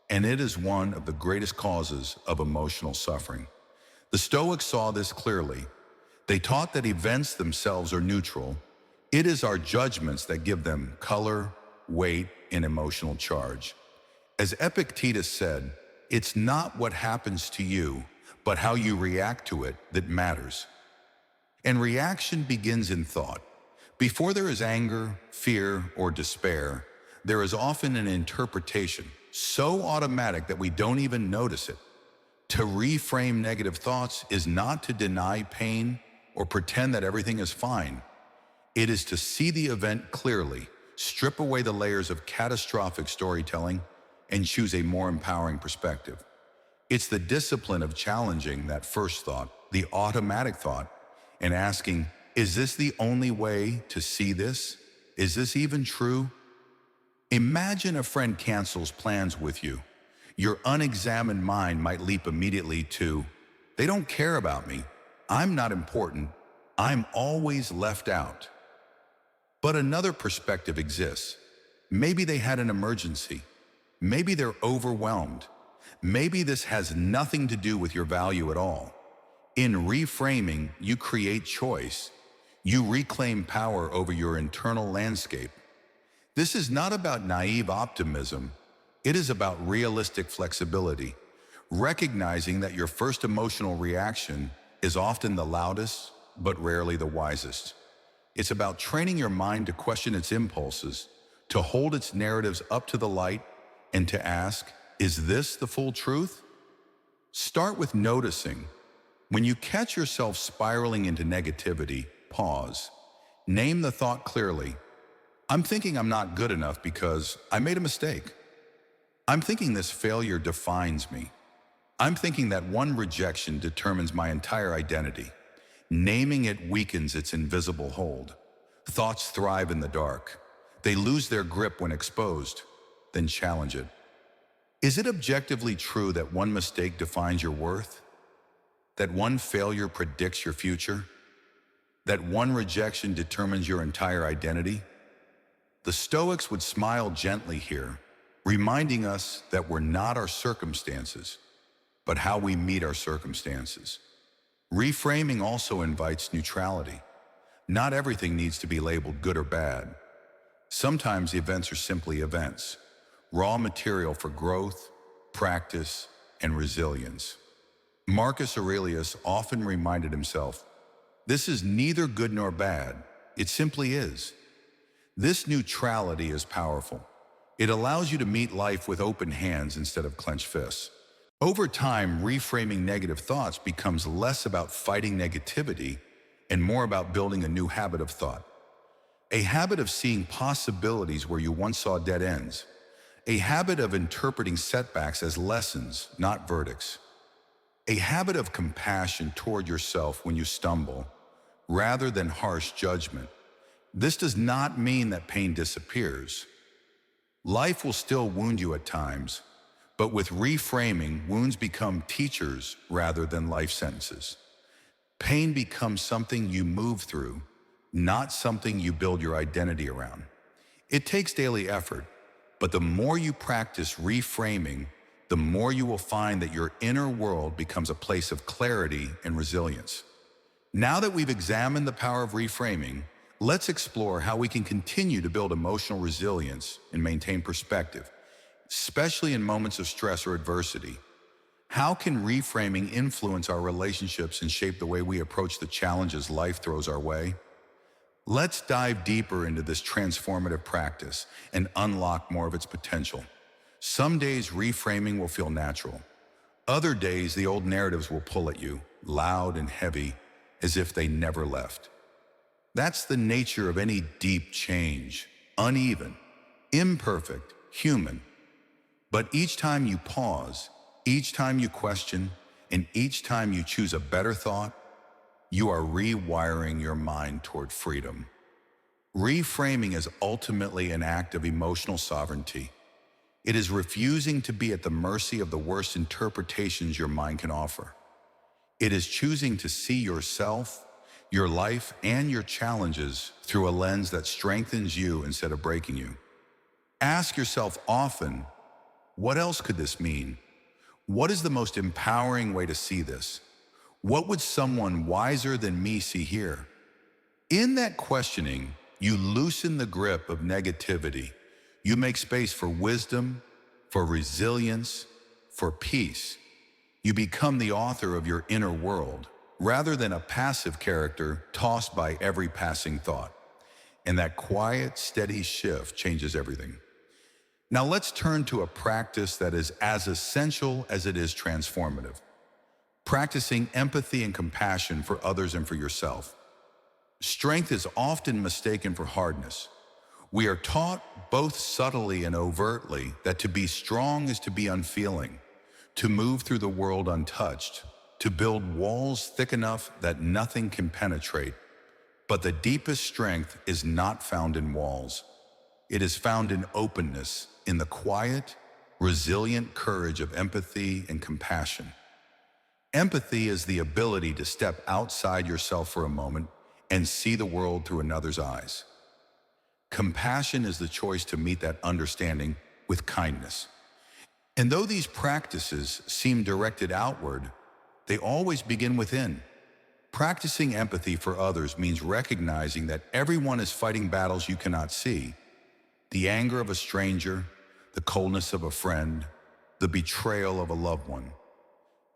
and it is one of the greatest causes of emotional suffering. The Stoics saw this clearly. They taught that events themselves are neutral. It is our judgments that give them color, weight, and emotional charge. As Epictetus said, it's not what happens to you, but how you react to it that matters. And reaction begins in thought. Before there is anger, fear, or despair, there is often an interpretation, so automatic that we don't even notice it. To reframe negative thoughts is not to deny pain or pretend that everything is fine. It is to see the event clearly, strip away the layers of catastrophic storytelling, and choose a more empowering perspective. It's the discipline of challenging that first thought, the automatic thought, and asking, is this the only way to see this? Is this even true? Imagine a friend cancels plans with you. Your unexamined mind might leap immediately to, they don't care about me. I'm not important. I'm always left out. But another perspective exists. Maybe they had an emergency. Maybe they're overwhelmed. Maybe this has nothing to do with your value at all. In reframing, you create choice. You reclaim power over your internal landscape. This is not about naive optimism. It is about realistic flexibility, recognizing that your first emotional reaction is often the loudest, but rarely the wisest. It's about training your mind to question its impulses, to hold its narratives up to the light, and to ask, is this the full truth? Start with noticing. When you catch yourself spiraling into negativity, pause. Name the thought clearly. I'm thinking I'm not good enough because I made a mistake. I'm thinking this failure defines me. I'm thinking that one rejection determines my entire identity. Naming it weakens its invisible hold. Thoughts thrive in the dark. They lose their grip when exposed. Then challenge it. Is it objectively true that one mistake defines your worth? That one failure predicts your future? That one rejection determines your entire identity? The Stoics would smile gently here, reminding us that we're not our circumstances, but how we meet our circumstances. Reframing also invites neutrality. Not everything needs to be labeled good or bad. Sometimes events are simply events, raw material for growth, practice, and resilience. Marcus Aurelius often reminded himself, this is neither good nor bad, it simply is. This neutrality is powerful. It allows you to meet life with open hands instead of clenched fists. Over time, reframing negative thoughts becomes less about fighting negativity and more about building a new habit of thought. A habit of seeing possibilities where you once saw dead ends. A habit of interpreting setbacks as lessons, not verdicts. A habit of compassion toward yourself when you stumble, rather than harsh judgment. This does not mean that pain disappears. Life will still wound you at times, but with reframing, wounds become teachers rather than life sentences. Pain becomes something you move through, not something you build your identity around. It takes daily effort, but the more you practice reframing, the more you will find that your inner world becomes a place of clarity and resilience. Now that we've examined the power of reframing, let's explore how we can continue to build emotional resilience and maintain perspective, especially in moments of stress or adversity. How can reframing influence our relationships and shape the way we approach the challenges life throws our way? Let's dive deeper into this transformative practice and unlock more of its potential. Some days reframing will feel natural. Other days the old narratives will pull at you, loud and heavy, as if they never left. That's the nature of any deep change, uneven, imperfect, human. But each time you pause, each time you question, and each time you choose a better thought, you are rewiring your mind toward freedom. Reframing is ultimately an act of emotional sovereignty. It is refusing to be at the mercy of the worst interpretations your mind can offer. It is choosing to see yourself, your life, and your challenges through a lens that strengthens you instead of breaking you. Ask yourself often, what else could this mean? What is the most empowering way to see this? What would someone wiser than me see here? In that questioning, you loosen the grip of negativity. You make space for wisdom, for resilience, for peace. You become the author of your inner world, rather than a passive character tossed by every passing thought. And that quiet, steady shift changes everything. Now let's turn to a practice that is as essential as it is transformative. Practicing empathy and compassion for others and for yourself. Strength is often mistaken for hardness. We are taught both subtly and overtly that to be strong is to be unfeeling, to move through the world untouched, to build walls thick enough that nothing can penetrate. But the deepest strength is not found in walls. It is found in openness, in the quiet, resilient courage of empathy and compassion. Empathy is the ability to step outside yourself for a moment and see the world through another's eyes. Compassion is the choice to meet that understanding with kindness. And though these practices seem directed outward, they always begin within. Practicing empathy for others means recognizing that everyone is fighting battles you cannot see. The anger of a stranger, the coldness of a friend, the betrayal of a loved one.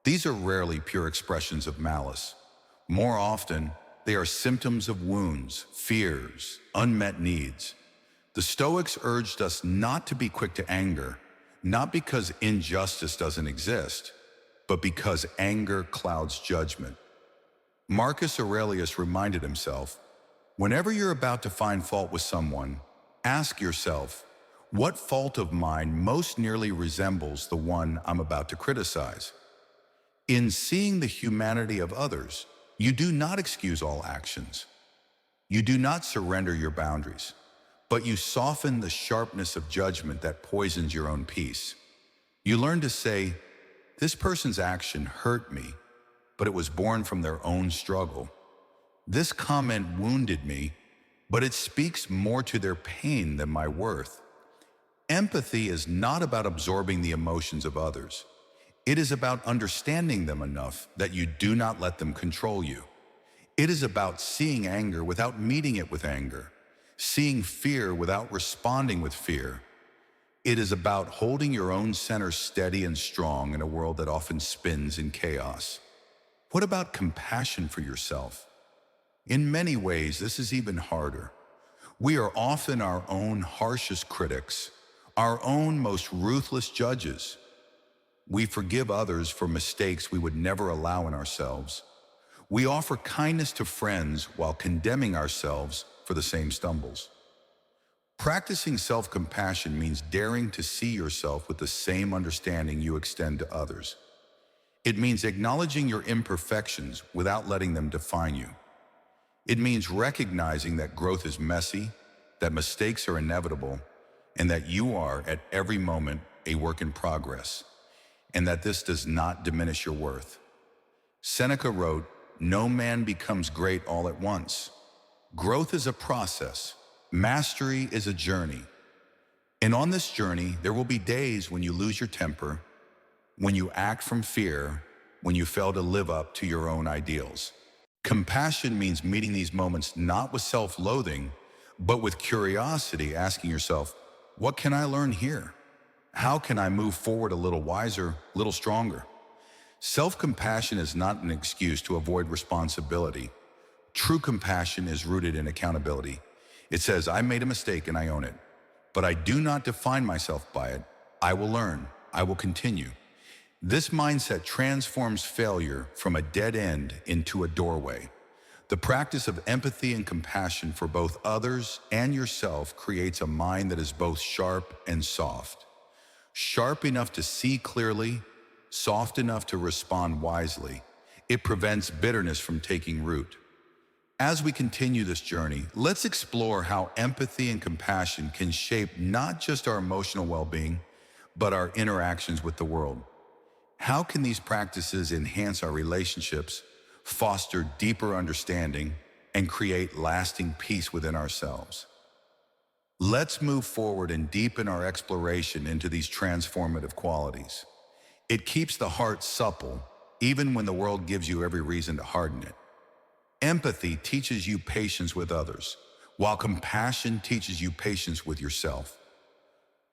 These are rarely pure expressions of malice. More often, they are symptoms of wounds, fears, unmet needs. The Stoics urged us not to be quick to anger, not because injustice doesn't exist, but because anger clouds judgment. Marcus Aurelius reminded himself, whenever you're about to find fault with someone, ask yourself, what fault of mine most nearly resembles the one I'm about to criticize? In seeing the humanity of others, you do not excuse all actions. You do not surrender your boundaries, but you soften the sharpness of judgment that poisons your own peace. You learn to say, this person's action hurt me, but it was born from their own struggle. This comment wounded me, but it speaks more to their pain than my worth. Empathy is not about absorbing the emotions of others. It is about understanding them enough that you do not let them control you. It is about seeing anger without meeting it with anger, seeing fear without responding with fear. It is about holding your own center steady and strong in a world that often spins in chaos. What about compassion for yourself? In many ways, this is even harder. We are often our own harshest critics, our own most ruthless judges. We forgive others for mistakes we would never allow in ourselves. We offer kindness to friends while condemning ourselves for the same stumbles. Practicing self-compassion means daring to see yourself with the same understanding you extend to others. It means acknowledging your imperfections without letting them define you. It means recognizing that growth is messy, that mistakes are inevitable, and that you are, at every moment, a work in progress, and that this does not diminish your worth. Seneca wrote, "No man becomes great all at once. Growth is a process. Mastery is a journey. And on this journey, there will be days when you lose your temper, when you act from fear, when you fail to live up to your own ideals." Compassion means meeting these moments not with self-loathing, but with curiosity, asking yourself, what can I learn here? How can I move forward a little wiser, a little stronger? Self-compassion is not an excuse to avoid responsibility. True compassion is rooted in accountability. It says, I made a mistake and I own it, but I do not define myself by it. I will learn. I will continue. This mindset transforms failure from a dead end into a doorway. The practice of empathy and compassion for both others and yourself creates a mind that is both sharp and soft. Sharp enough to see clearly, soft enough to respond wisely. It prevents bitterness from taking root. As we continue this journey, let's explore how empathy and compassion can shape not just our emotional well-being, but our interactions with the world. How can these practices enhance our relationships, foster deeper understanding, and create lasting peace within ourselves? Let's move forward and deepen our exploration into these transformative qualities. It keeps the heart supple, even when the world gives you every reason to harden it. Empathy teaches you patience with others, while compassion teaches you patience with yourself.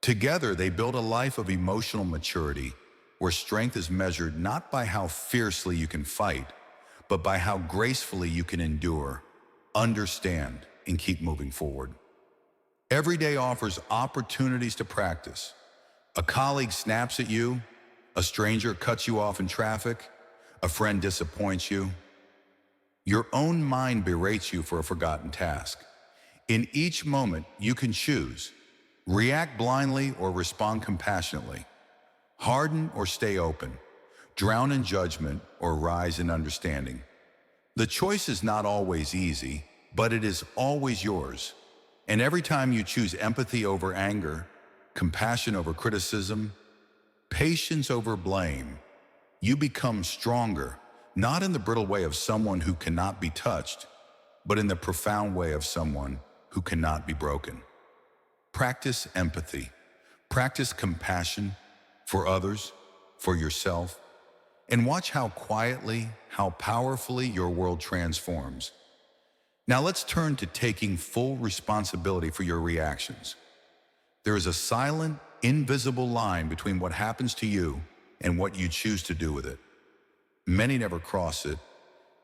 Together, they build a life of emotional maturity, where strength is measured not by how fiercely you can fight, but by how gracefully you can endure, understand, and keep moving forward. Every day offers opportunities to practice. A colleague snaps at you, a stranger cuts you off in traffic, a friend disappoints you. Your own mind berates you for a forgotten task. In each moment, you can choose: react blindly or respond compassionately. Harden or stay open. Drown in judgment or rise in understanding. The choice is not always easy, but it is always yours. And every time you choose empathy over anger, compassion over criticism, patience over blame, you become stronger, not in the brittle way of someone who cannot be touched, but in the profound way of someone who cannot be broken. Practice empathy. Practice compassion for others, for yourself, and watch how quietly, how powerfully your world transforms. Now let's turn to taking full responsibility for your reactions. There is a silent, invisible line between what happens to you and what you choose to do with it. Many never cross it.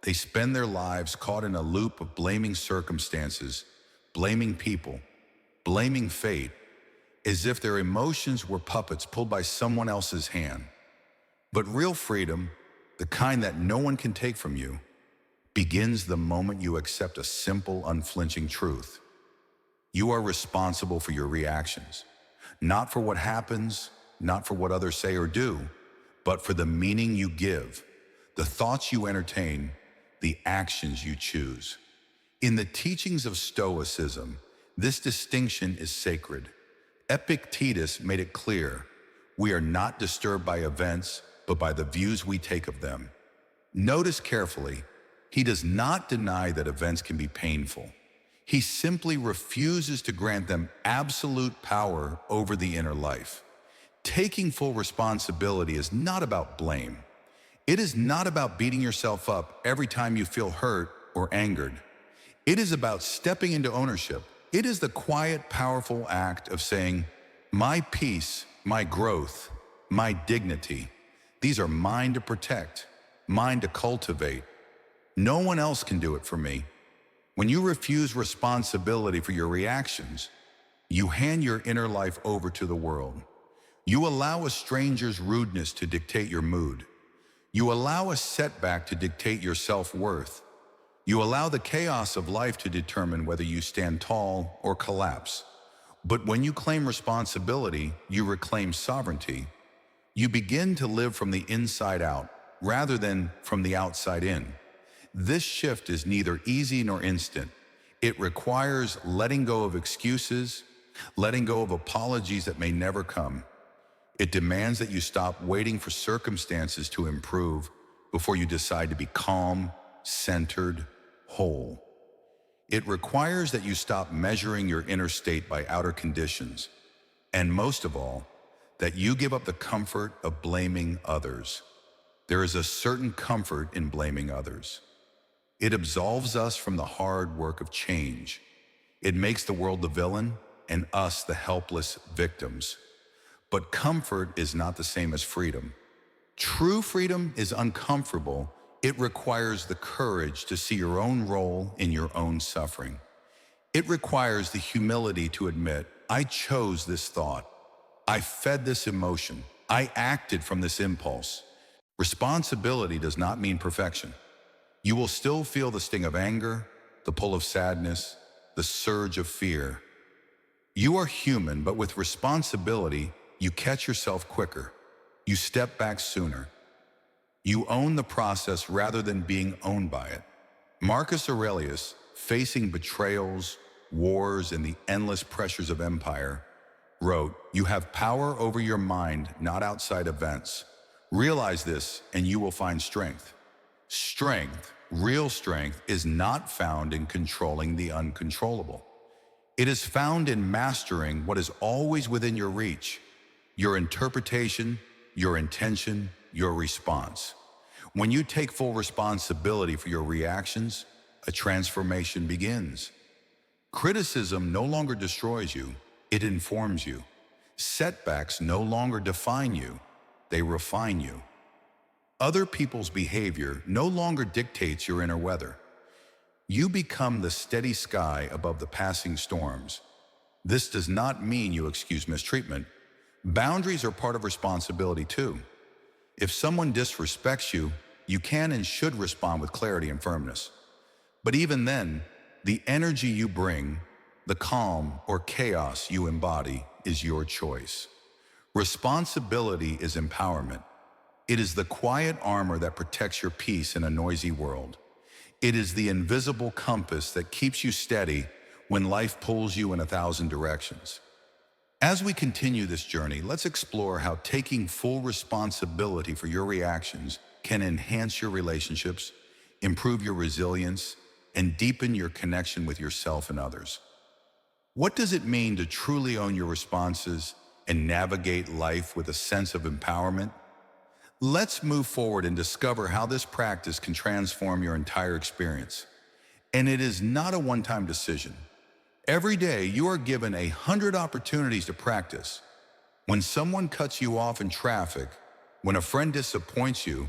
They spend their lives caught in a loop of blaming circumstances, blaming people, blaming fate, as if their emotions were puppets pulled by someone else's hand. But real freedom, the kind that no one can take from you, begins the moment you accept a simple, unflinching truth. You are responsible for your reactions, not for what happens, not for what others say or do, but for the meaning you give, the thoughts you entertain, the actions you choose. In the teachings of Stoicism, this distinction is sacred. Epictetus made it clear, we are not disturbed by events, but by the views we take of them. Notice carefully, he does not deny that events can be painful. He simply refuses to grant them absolute power over the inner life. Taking full responsibility is not about blame. It is not about beating yourself up every time you feel hurt or angered. It is about stepping into ownership. It is the quiet, powerful act of saying, my peace, my growth, my dignity, these are mine to protect, mine to cultivate. No one else can do it for me. When you refuse responsibility for your reactions, you hand your inner life over to the world. You allow a stranger's rudeness to dictate your mood. You allow a setback to dictate your self-worth. You allow the chaos of life to determine whether you stand tall or collapse. But when you claim responsibility, you reclaim sovereignty. You begin to live from the inside out rather than from the outside in. This shift is neither easy nor instant. It requires letting go of excuses, letting go of apologies that may never come. It demands that you stop waiting for circumstances to improve before you decide to be calm, centered, whole. It requires that you stop measuring your inner state by outer conditions, and most of all, that you give up the comfort of blaming others. There is a certain comfort in blaming others. It absolves us from the hard work of change. It makes the world the villain and us the helpless victims. But comfort is not the same as freedom. True freedom is uncomfortable. It requires the courage to see your own role in your own suffering. It requires the humility to admit, I chose this thought. I fed this emotion. I acted from this impulse. Responsibility does not mean perfection. You will still feel the sting of anger, the pull of sadness, the surge of fear. You are human, but with responsibility, you catch yourself quicker. You step back sooner. You own the process rather than being owned by it. Marcus Aurelius, facing betrayals, wars, and the endless pressures of empire, wrote, "You have power over your mind, not outside events. Realize this, and you will find strength." Strength, real strength, is not found in controlling the uncontrollable. It is found in mastering what is always within your reach, your interpretation, your intention, your response. When you take full responsibility for your reactions, a transformation begins. Criticism no longer destroys you, it informs you. Setbacks no longer define you, they refine you. Other people's behavior no longer dictates your inner weather. You become the steady sky above the passing storms. This does not mean you excuse mistreatment. Boundaries are part of responsibility too. If someone disrespects you, you can and should respond with clarity and firmness. But even then, the energy you bring, the calm or chaos you embody, is your choice. Responsibility is empowerment. It is the quiet armor that protects your peace in a noisy world. It is the invisible compass that keeps you steady when life pulls you in 1,000 directions. As we continue this journey, let's explore how taking full responsibility for your reactions can enhance your relationships, improve your resilience, and deepen your connection with yourself and others. What does it mean to truly own your responses and navigate life with a sense of empowerment? Let's move forward and discover how this practice can transform your entire experience. And it is not a one-time decision. Every day, you are given 100 opportunities to practice. When someone cuts you off in traffic, when a friend disappoints you,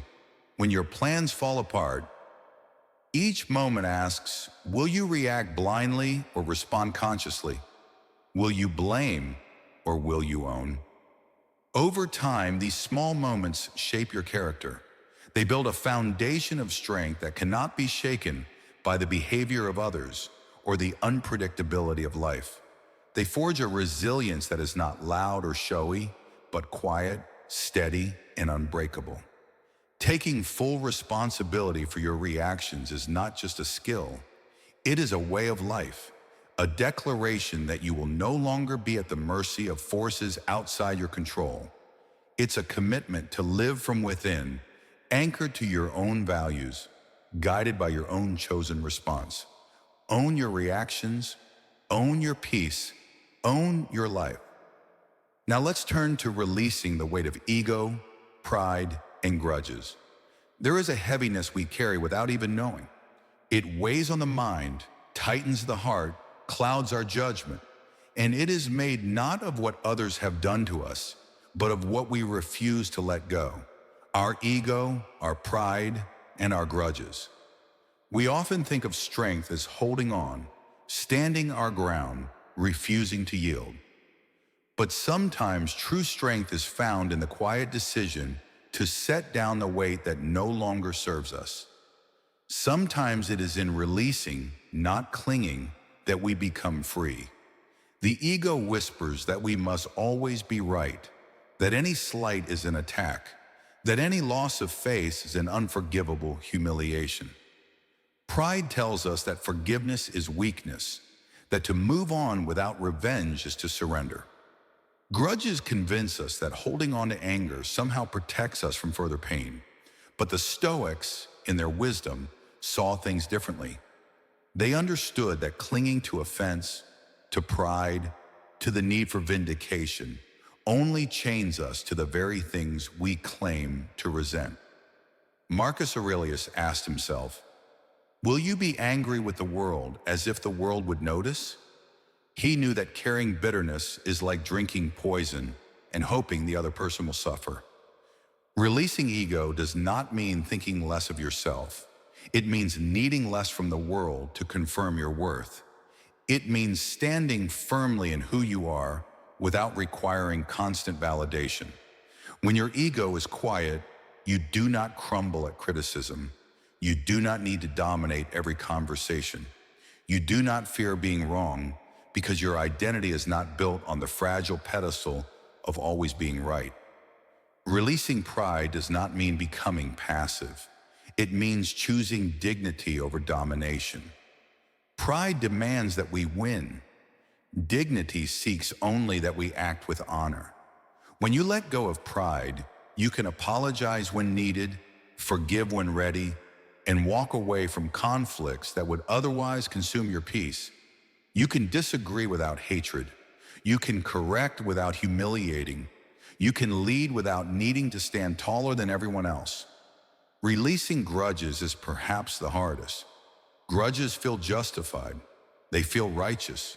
when your plans fall apart, each moment asks, will you react blindly or respond consciously? Will you blame or will you own? Over time, these small moments shape your character. They build a foundation of strength that cannot be shaken by the behavior of others or the unpredictability of life. They forge a resilience that is not loud or showy, but quiet, steady, and unbreakable. Taking full responsibility for your reactions is not just a skill, it is a way of life, a declaration that you will no longer be at the mercy of forces outside your control. It's a commitment to live from within, anchored to your own values, guided by your own chosen response. Own your reactions, own your peace, own your life. Now let's turn to releasing the weight of ego, pride, and grudges. There is a heaviness we carry without even knowing. It weighs on the mind, tightens the heart, clouds our judgment, and it is made not of what others have done to us, but of what we refuse to let go. Our ego, our pride, and our grudges. We often think of strength as holding on, standing our ground, refusing to yield. But sometimes true strength is found in the quiet decision to set down the weight that no longer serves us. Sometimes it is in releasing, not clinging, that we become free. The ego whispers that we must always be right, that any slight is an attack, that any loss of face is an unforgivable humiliation. Pride tells us that forgiveness is weakness, that to move on without revenge is to surrender. Grudges convince us that holding on to anger somehow protects us from further pain. But the Stoics, in their wisdom, saw things differently. They understood that clinging to offense, to pride, to the need for vindication only chains us to the very things we claim to resent. Marcus Aurelius asked himself, "Will you be angry with the world as if the world would notice?" He knew that carrying bitterness is like drinking poison and hoping the other person will suffer. Releasing ego does not mean thinking less of yourself. It means needing less from the world to confirm your worth. It means standing firmly in who you are without requiring constant validation. When your ego is quiet, you do not crumble at criticism. You do not need to dominate every conversation. You do not fear being wrong because your identity is not built on the fragile pedestal of always being right. Releasing pride does not mean becoming passive. It means choosing dignity over domination. Pride demands that we win. Dignity seeks only that we act with honor. When you let go of pride, you can apologize when needed, forgive when ready, and walk away from conflicts that would otherwise consume your peace. You can disagree without hatred. You can correct without humiliating. You can lead without needing to stand taller than everyone else. Releasing grudges is perhaps the hardest. Grudges feel justified. They feel righteous.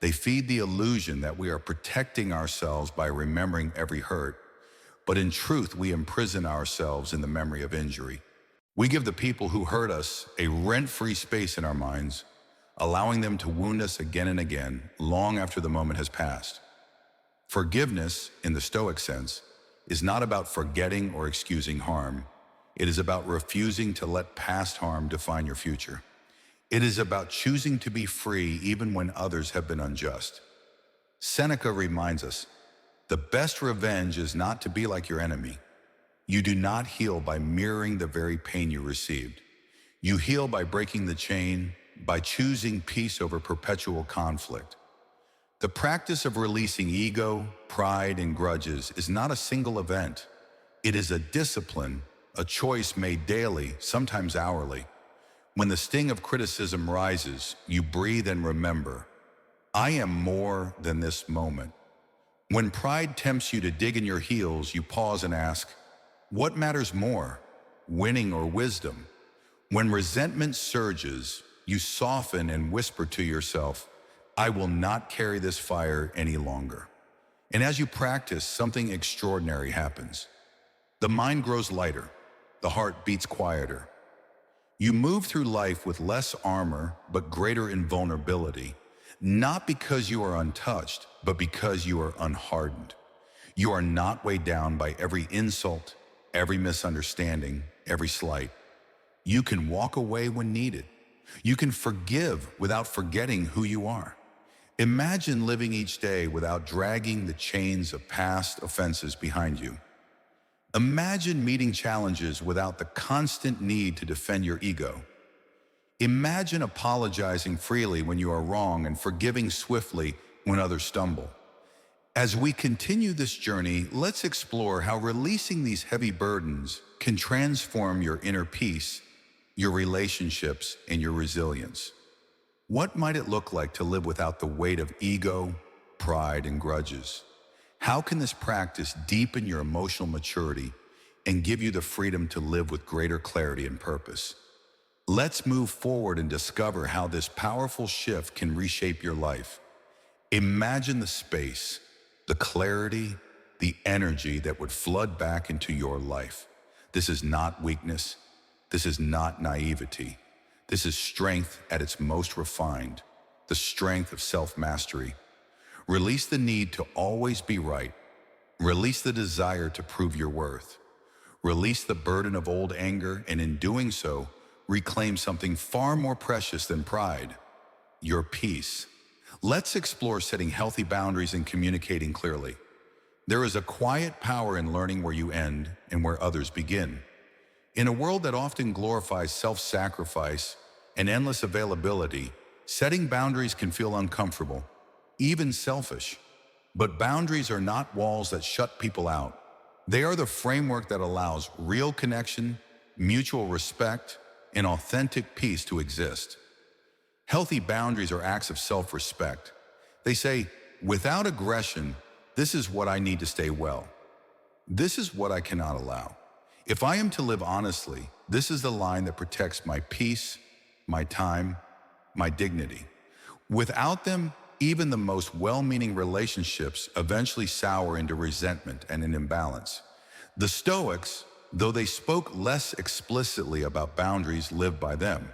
They feed the illusion that we are protecting ourselves by remembering every hurt. But in truth, we imprison ourselves in the memory of injury. We give the people who hurt us a rent-free space in our minds, allowing them to wound us again and again, long after the moment has passed. Forgiveness, in the Stoic sense, is not about forgetting or excusing harm. It is about refusing to let past harm define your future. It is about choosing to be free even when others have been unjust. Seneca reminds us, the best revenge is not to be like your enemy. You do not heal by mirroring the very pain you received. You heal by breaking the chain, by choosing peace over perpetual conflict. The practice of releasing ego, pride, and grudges is not a single event. It is a discipline, a choice made daily, sometimes hourly. When the sting of criticism rises, you breathe and remember, I am more than this moment. When pride tempts you to dig in your heels, you pause and ask, what matters more, winning or wisdom? When resentment surges, you soften and whisper to yourself, I will not carry this fire any longer. And as you practice, something extraordinary happens. The mind grows lighter, the heart beats quieter. You move through life with less armor, but greater invulnerability, not because you are untouched, but because you are unhardened. You are not weighed down by every insult, every misunderstanding, every slight. You can walk away when needed. You can forgive without forgetting who you are. Imagine living each day without dragging the chains of past offenses behind you. Imagine meeting challenges without the constant need to defend your ego. Imagine apologizing freely when you are wrong and forgiving swiftly when others stumble. As we continue this journey, let's explore how releasing these heavy burdens can transform your inner peace, your relationships, and your resilience. What might it look like to live without the weight of ego, pride, and grudges? How can this practice deepen your emotional maturity and give you the freedom to live with greater clarity and purpose? Let's move forward and discover how this powerful shift can reshape your life. Imagine the space, the clarity, the energy that would flood back into your life. This is not weakness. This is not naivety. This is strength at its most refined, the strength of self-mastery. Release the need to always be right. Release the desire to prove your worth. Release the burden of old anger, and in doing so, reclaim something far more precious than pride, your peace. Let's explore setting healthy boundaries and communicating clearly. There is a quiet power in learning where you end and where others begin. In a world that often glorifies self-sacrifice, and endless availability, setting boundaries can feel uncomfortable, even selfish. But boundaries are not walls that shut people out. They are the framework that allows real connection, mutual respect, and authentic peace to exist. Healthy boundaries are acts of self-respect. They say, without aggression, this is what I need to stay well. This is what I cannot allow. If I am to live honestly, this is the line that protects my peace, my time, my dignity. Without them, even the most well-meaning relationships eventually sour into resentment and an imbalance. The Stoics, though they spoke less explicitly about boundaries, lived by them.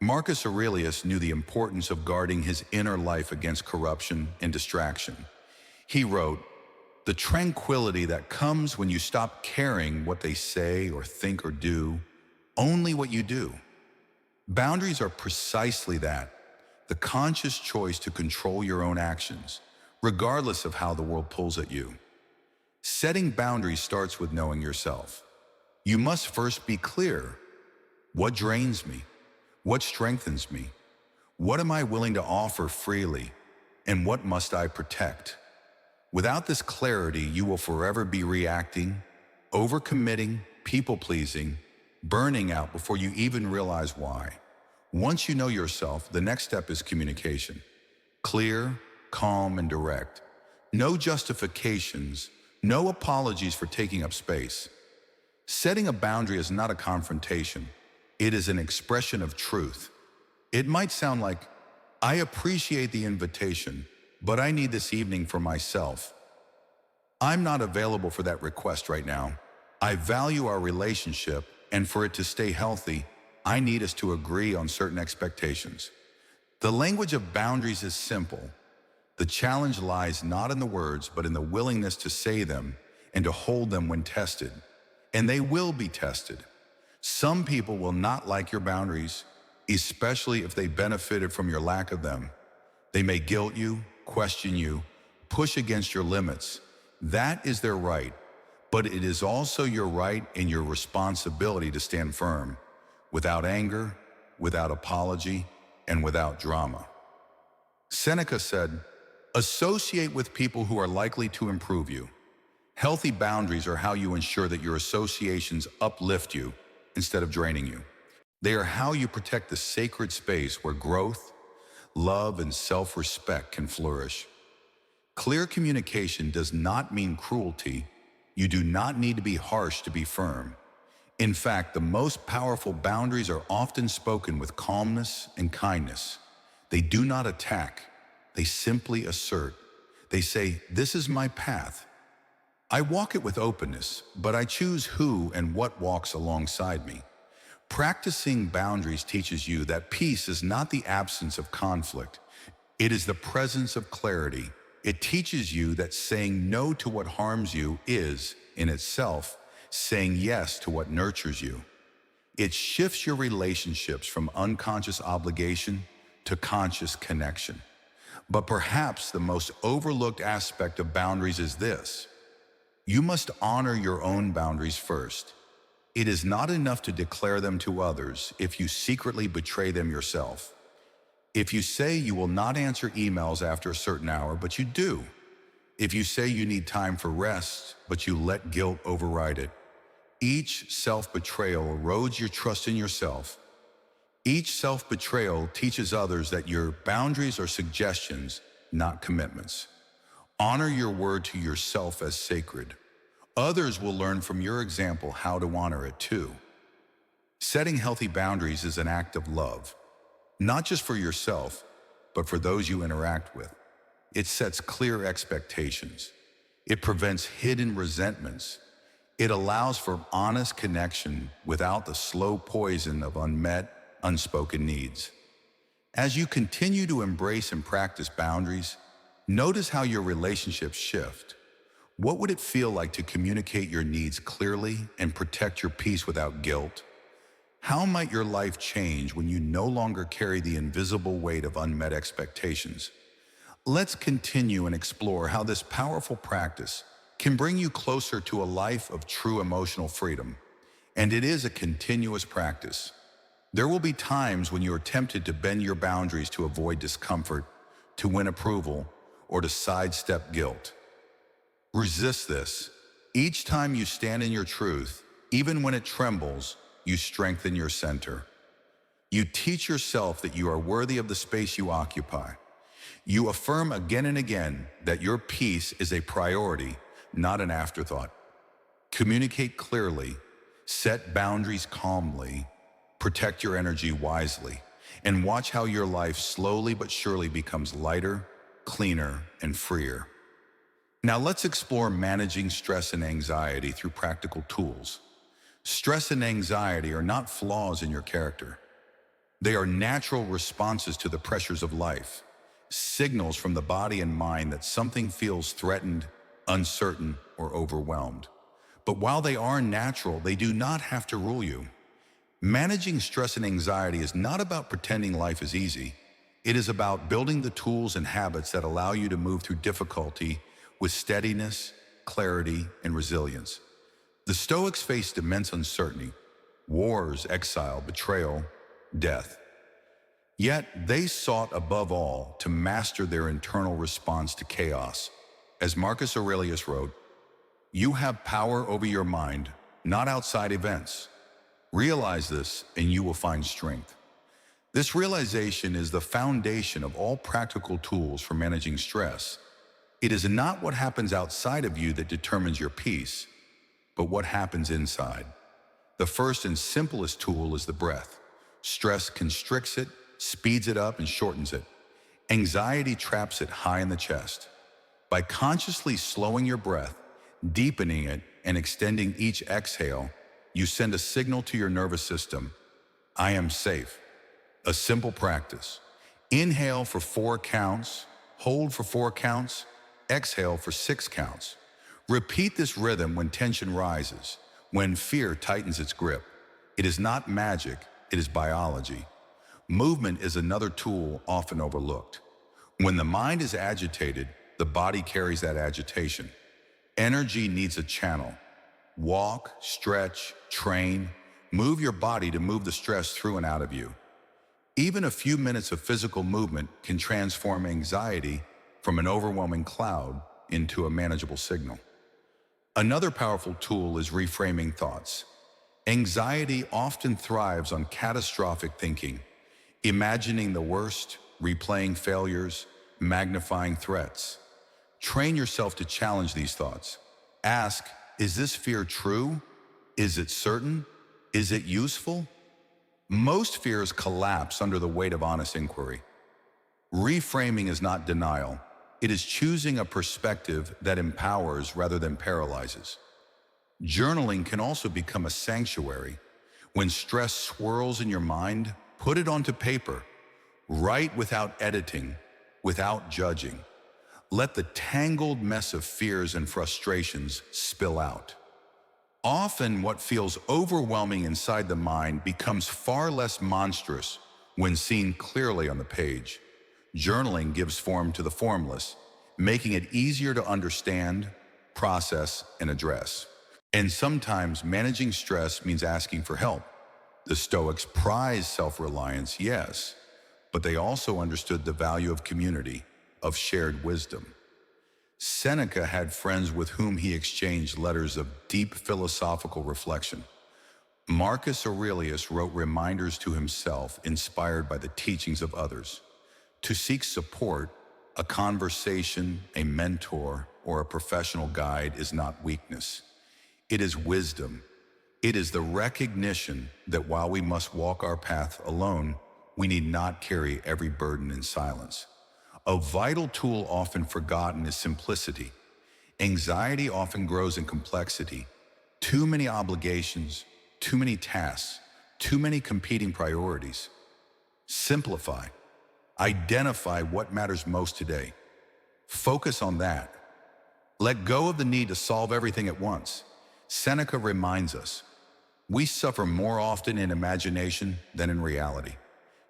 Marcus Aurelius knew the importance of guarding his inner life against corruption and distraction. He wrote, "The tranquility that comes when you stop caring what they say or think or do, only what you do." Boundaries are precisely that, the conscious choice to control your own actions, regardless of how the world pulls at you. Setting boundaries starts with knowing yourself. You must first be clear. What drains me? What strengthens me? What am I willing to offer freely? And what must I protect? Without this clarity, you will forever be reacting, overcommitting, people-pleasing, burning out before you even realize why. Once you know yourself, the next step is communication. Clear, calm, and direct. No justifications, no apologies for taking up space. Setting a boundary is not a confrontation. It is an expression of truth. It might sound like, I appreciate the invitation, but I need this evening for myself. I'm not available for that request right now. I value our relationship, and for it to stay healthy, I need us to agree on certain expectations. The language of boundaries is simple. The challenge lies not in the words, but in the willingness to say them and to hold them when tested. And they will be tested. Some people will not like your boundaries, especially if they benefited from your lack of them. They may guilt you, question you, push against your limits. That is their right, but it is also your right and your responsibility to stand firm, without anger, without apology, and without drama. Seneca said, "Associate with people who are likely to improve you." Healthy boundaries are how you ensure that your associations uplift you instead of draining you. They are how you protect the sacred space where growth, love, and self-respect can flourish. Clear communication does not mean cruelty. You do not need to be harsh to be firm. In fact, the most powerful boundaries are often spoken with calmness and kindness. They do not attack. They simply assert. They say, "This is my path. I walk it with openness, but I choose who and what walks alongside me." Practicing boundaries teaches you that peace is not the absence of conflict. It is the presence of clarity. It teaches you that saying no to what harms you is, in itself, saying yes to what nurtures you. It shifts your relationships from unconscious obligation to conscious connection. But perhaps the most overlooked aspect of boundaries is this: you must honor your own boundaries first. It is not enough to declare them to others if you secretly betray them yourself. If you say you will not answer emails after a certain hour, but you do. If you say you need time for rest, but you let guilt override it. Each self-betrayal erodes your trust in yourself. Each self-betrayal teaches others that your boundaries are suggestions, not commitments. Honor your word to yourself as sacred. Others will learn from your example how to honor it too. Setting healthy boundaries is an act of love, not just for yourself, but for those you interact with. It sets clear expectations. It prevents hidden resentments. It allows for honest connection without the slow poison of unmet, unspoken needs. As you continue to embrace and practice boundaries, notice how your relationships shift. What would it feel like to communicate your needs clearly and protect your peace without guilt? How might your life change when you no longer carry the invisible weight of unmet expectations? Let's continue and explore how this powerful practice can bring you closer to a life of true emotional freedom. And it is a continuous practice. There will be times when you are tempted to bend your boundaries to avoid discomfort, to win approval, or to sidestep guilt. Resist this. Each time you stand in your truth, even when it trembles, you strengthen your center. You teach yourself that you are worthy of the space you occupy. You affirm again and again that your peace is a priority, not an afterthought. Communicate clearly, set boundaries calmly, protect your energy wisely, and watch how your life slowly but surely becomes lighter, cleaner, and freer. Now let's explore managing stress and anxiety through practical tools. Stress and anxiety are not flaws in your character. They are natural responses to the pressures of life, signals from the body and mind that something feels threatened, uncertain, or overwhelmed. But while they are natural, they do not have to rule you. Managing stress and anxiety is not about pretending life is easy. It is about building the tools and habits that allow you to move through difficulty with steadiness, clarity, and resilience. The Stoics faced immense uncertainty, wars, exile, betrayal, death. Yet they sought above all to master their internal response to chaos. As Marcus Aurelius wrote, "You have power over your mind, not outside events. Realize this and you will find strength." This realization is the foundation of all practical tools for managing stress. It is not what happens outside of you that determines your peace, but what happens inside. The first and simplest tool is the breath. Stress constricts it, speeds it up, and shortens it. Anxiety traps it high in the chest. By consciously slowing your breath, deepening it, and extending each exhale, you send a signal to your nervous system: I am safe. A simple practice. Inhale for 4 counts, hold for 4 counts, exhale for 6 counts. Repeat this rhythm when tension rises, when fear tightens its grip. It is not magic, it is biology. Movement is another tool often overlooked. When the mind is agitated, the body carries that agitation. Energy needs a channel. Walk, stretch, train, move your body to move the stress through and out of you. Even a few minutes of physical movement can transform anxiety from an overwhelming cloud into a manageable signal. Another powerful tool is reframing thoughts. Anxiety often thrives on catastrophic thinking, imagining the worst, replaying failures, magnifying threats. Train yourself to challenge these thoughts. Ask, is this fear true? Is it certain? Is it useful? Most fears collapse under the weight of honest inquiry. Reframing is not denial. It is choosing a perspective that empowers rather than paralyzes. Journaling can also become a sanctuary. When stress swirls in your mind, put it onto paper. Write without editing, without judging. Let the tangled mess of fears and frustrations spill out. Often what feels overwhelming inside the mind becomes far less monstrous when seen clearly on the page. Journaling gives form to the formless, making it easier to understand, process, and address. And sometimes managing stress means asking for help. The Stoics prized self-reliance, yes, but they also understood the value of community, of shared wisdom. Seneca had friends with whom he exchanged letters of deep philosophical reflection. Marcus Aurelius wrote reminders to himself inspired by the teachings of others. To seek support, a conversation, a mentor, or a professional guide is not weakness. It is wisdom. It is the recognition that while we must walk our path alone, we need not carry every burden in silence. A vital tool often forgotten is simplicity. Anxiety often grows in complexity. Too many obligations, too many tasks, too many competing priorities. Simplify. Identify what matters most today. Focus on that. Let go of the need to solve everything at once. Seneca reminds us, we suffer more often in imagination than in reality.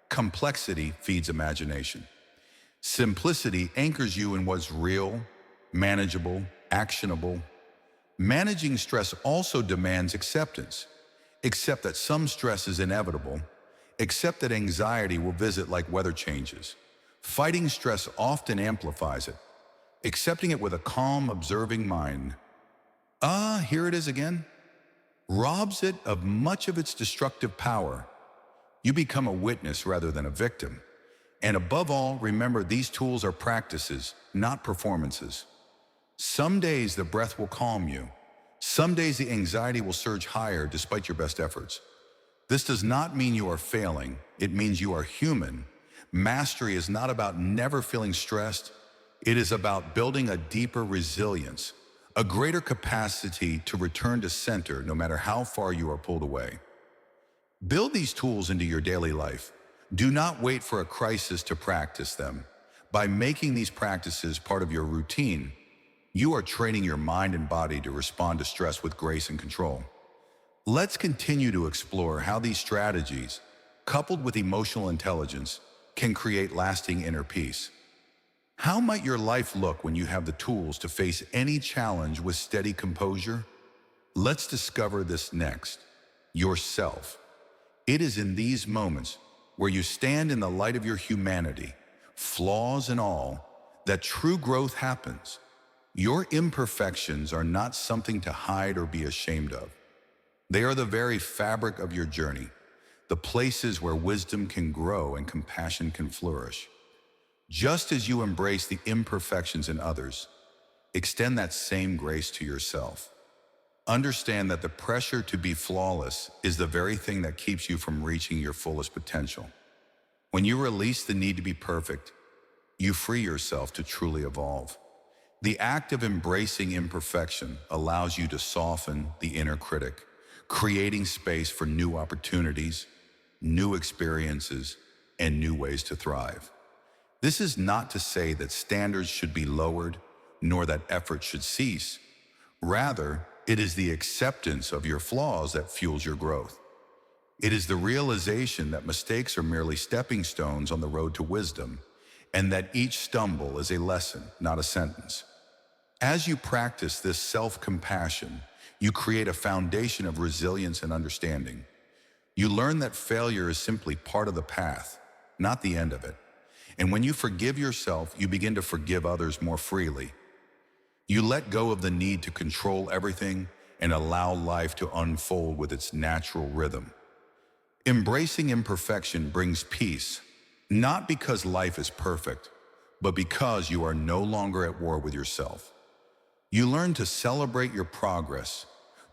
Complexity feeds imagination. Simplicity anchors you in what's real, manageable, actionable. Managing stress also demands acceptance. Accept that some stress is inevitable. Accept that anxiety will visit like weather changes. Fighting stress often amplifies it. Accepting it with a calm, observing mind, here it is again, robs it of much of its destructive power. You become a witness rather than a victim. And above all, remember these tools are practices, not performances. Some days the breath will calm you. Some days the anxiety will surge higher despite your best efforts. This does not mean you are failing. It means you are human. Mastery is not about never feeling stressed. It is about building a deeper resilience, a greater capacity to return to center no matter how far you are pulled away. Build these tools into your daily life. Do not wait for a crisis to practice them. By making these practices part of your routine, you are training your mind and body to respond to stress with grace and control. Let's continue to explore how these strategies, coupled with emotional intelligence, can create lasting inner peace. How might your life look when you have the tools to face any challenge with steady composure? Let's discover this next. Yourself. It is in these moments where you stand in the light of your humanity, flaws and all, that true growth happens. Your imperfections are not something to hide or be ashamed of. They are the very fabric of your journey, the places where wisdom can grow and compassion can flourish. Just as you embrace the imperfections in others, extend that same grace to yourself. Understand that the pressure to be flawless is the very thing that keeps you from reaching your fullest potential. When you release the need to be perfect, you free yourself to truly evolve. The act of embracing imperfection allows you to soften the inner critic, creating space for new opportunities, new experiences, and new ways to thrive. This is not to say that standards should be lowered, nor that effort should cease. Rather, it is the acceptance of your flaws that fuels your growth. It is the realization that mistakes are merely stepping stones on the road to wisdom, and that each stumble is a lesson, not a sentence. As you practice this self-compassion, you create a foundation of resilience and understanding. You learn that failure is simply part of the path, not the end of it. And when you forgive yourself, you begin to forgive others more freely. You let go of the need to control everything and allow life to unfold with its natural rhythm. Embracing imperfection brings peace, not because life is perfect, but because you are no longer at war with yourself. You learn to celebrate your progress,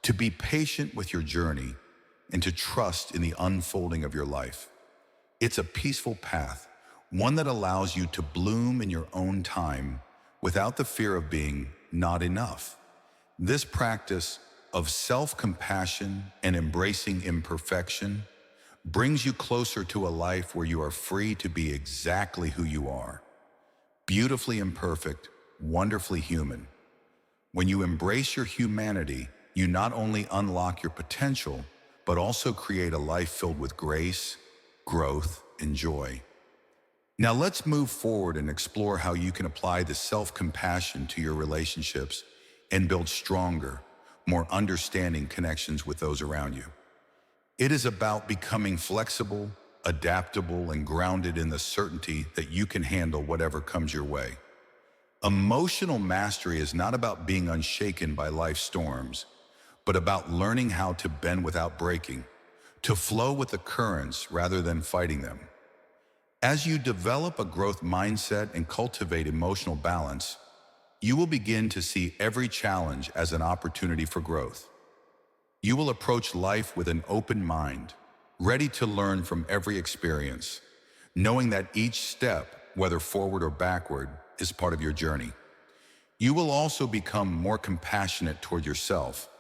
to be patient with your journey, and to trust in the unfolding of your life. It's a peaceful path, one that allows you to bloom in your own time without the fear of being not enough. This practice of self-compassion and embracing imperfection brings you closer to a life where you are free to be exactly who you are. Beautifully imperfect, wonderfully human. When you embrace your humanity, you not only unlock your potential, but also create a life filled with grace, growth, and joy. Now let's move forward and explore how you can apply this self-compassion to your relationships and build stronger, more understanding connections with those around you. It is about becoming flexible, adaptable, and grounded in the certainty that you can handle whatever comes your way. Emotional mastery is not about being unshaken by life's storms, but about learning how to bend without breaking, to flow with the currents rather than fighting them. As you develop a growth mindset and cultivate emotional balance, you will begin to see every challenge as an opportunity for growth. You will approach life with an open mind, ready to learn from every experience, knowing that each step, whether forward or backward, is part of your journey. You will also become more compassionate toward yourself,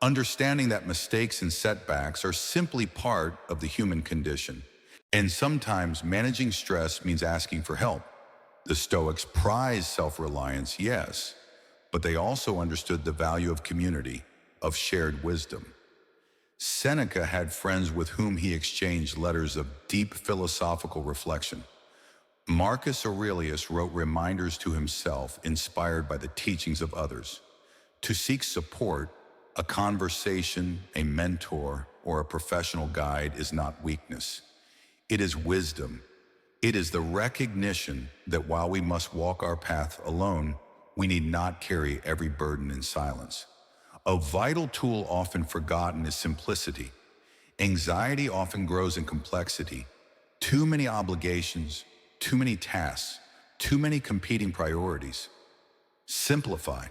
understanding that mistakes and setbacks are simply part of the human condition. And sometimes managing stress means asking for help. The Stoics prized self-reliance, yes, but they also understood the value of community, of shared wisdom. Seneca had friends with whom he exchanged letters of deep philosophical reflection. Marcus Aurelius wrote reminders to himself inspired by the teachings of others. To seek support, a conversation, a mentor, or a professional guide is not weakness. It is wisdom. It is the recognition that while we must walk our path alone, we need not carry every burden in silence. A vital tool often forgotten is simplicity. Anxiety often grows in complexity. Too many obligations, too many tasks, too many competing priorities. Simplify.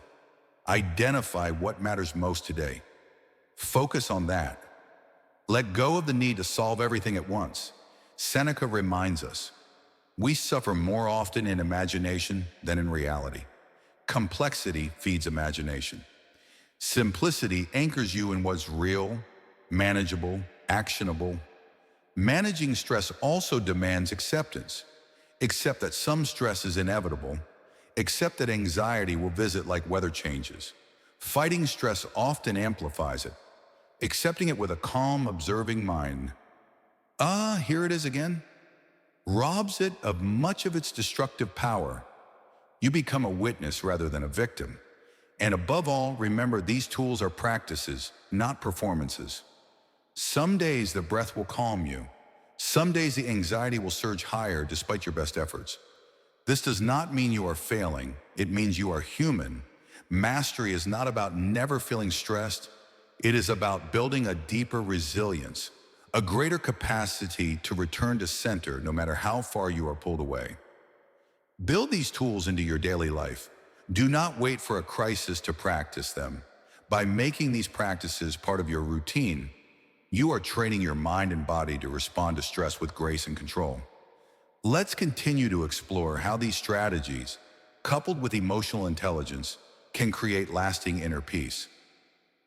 Identify what matters most today. Focus on that. Let go of the need to solve everything at once. Seneca reminds us, we suffer more often in imagination than in reality. Complexity feeds imagination. Simplicity anchors you in what's real, manageable, actionable. Managing stress also demands acceptance. Accept that some stress is inevitable. Accept that anxiety will visit like weather changes. Fighting stress often amplifies it. Accepting it with a calm, observing mind. Here it is again. Robs it of much of its destructive power. You become a witness rather than a victim. And above all, remember these tools are practices, not performances. Some days the breath will calm you. Some days the anxiety will surge higher despite your best efforts. This does not mean you are failing. It means you are human. Mastery is not about never feeling stressed. It is about building a deeper resilience, a greater capacity to return to center no matter how far you are pulled away. Build these tools into your daily life. Do not wait for a crisis to practice them. By making these practices part of your routine, you are training your mind and body to respond to stress with grace and control. Let's continue to explore how these strategies, coupled with emotional intelligence, can create lasting inner peace.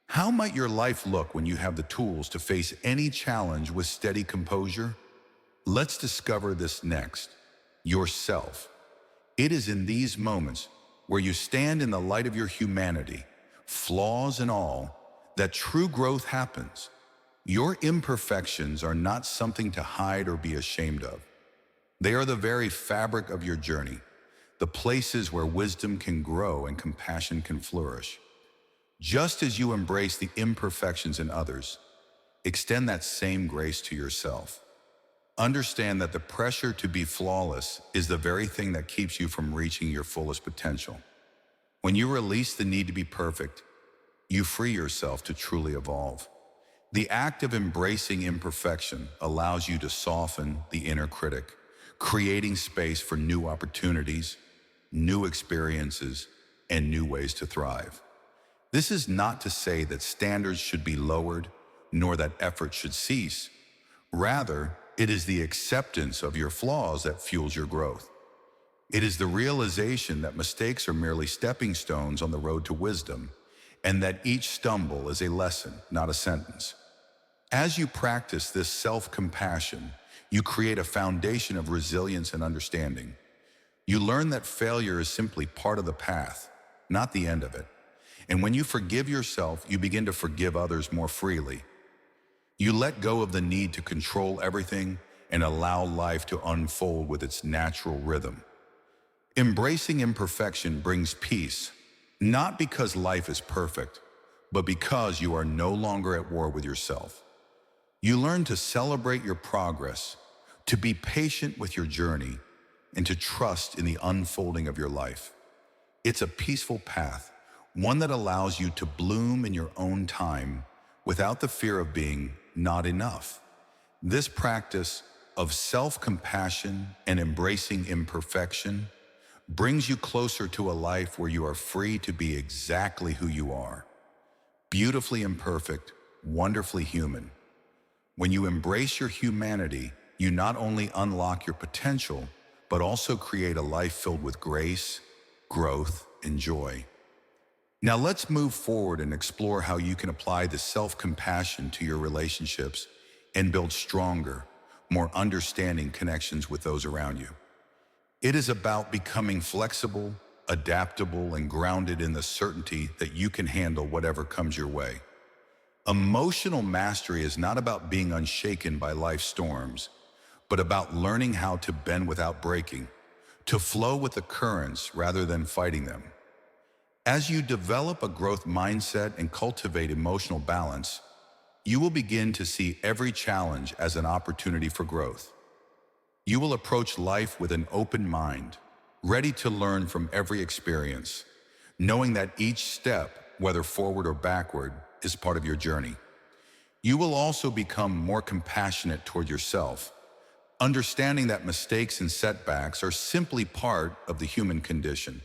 How might your life look when you have the tools to face any challenge with steady composure? Let's discover this next. Yourself. It is in these moments where you stand in the light of your humanity, flaws and all, that true growth happens. Your imperfections are not something to hide or be ashamed of. They are the very fabric of your journey, the places where wisdom can grow and compassion can flourish. Just as you embrace the imperfections in others, extend that same grace to yourself. Understand that the pressure to be flawless is the very thing that keeps you from reaching your fullest potential. When you release the need to be perfect, you free yourself to truly evolve. The act of embracing imperfection allows you to soften the inner critic, creating space for new opportunities, new experiences, and new ways to thrive. This is not to say that standards should be lowered, nor that effort should cease. Rather, it is the acceptance of your flaws that fuels your growth. It is the realization that mistakes are merely stepping stones on the road to wisdom, and that each stumble is a lesson, not a sentence. As you practice this self-compassion, you create a foundation of resilience and understanding. You learn that failure is simply part of the path, not the end of it. And when you forgive yourself, you begin to forgive others more freely. You let go of the need to control everything and allow life to unfold with its natural rhythm. Embracing imperfection brings peace, not because life is perfect, but because you are no longer at war with yourself. You learn to celebrate your progress, to be patient with your journey, and to trust in the unfolding of your life. It's a peaceful path, one that allows you to bloom in your own time without the fear of being not enough. This practice of self-compassion and embracing imperfection brings you closer to a life where you are free to be exactly who you are. Beautifully imperfect, wonderfully human. When you embrace your humanity, you not only unlock your potential, but also create a life filled with grace, growth, and joy. Now let's move forward and explore how you can apply this self-compassion to your relationships and build stronger, more understanding connections with those around you. It is about becoming flexible, adaptable, and grounded in the certainty that you can handle whatever comes your way. Emotional mastery is not about being unshaken by life's storms, but about learning how to bend without breaking, to flow with the currents rather than fighting them. As you develop a growth mindset and cultivate emotional balance, you will begin to see every challenge as an opportunity for growth. You will approach life with an open mind, ready to learn from every experience, knowing that each step, whether forward or backward, is part of your journey. You will also become more compassionate toward yourself, understanding that mistakes and setbacks are simply part of the human condition.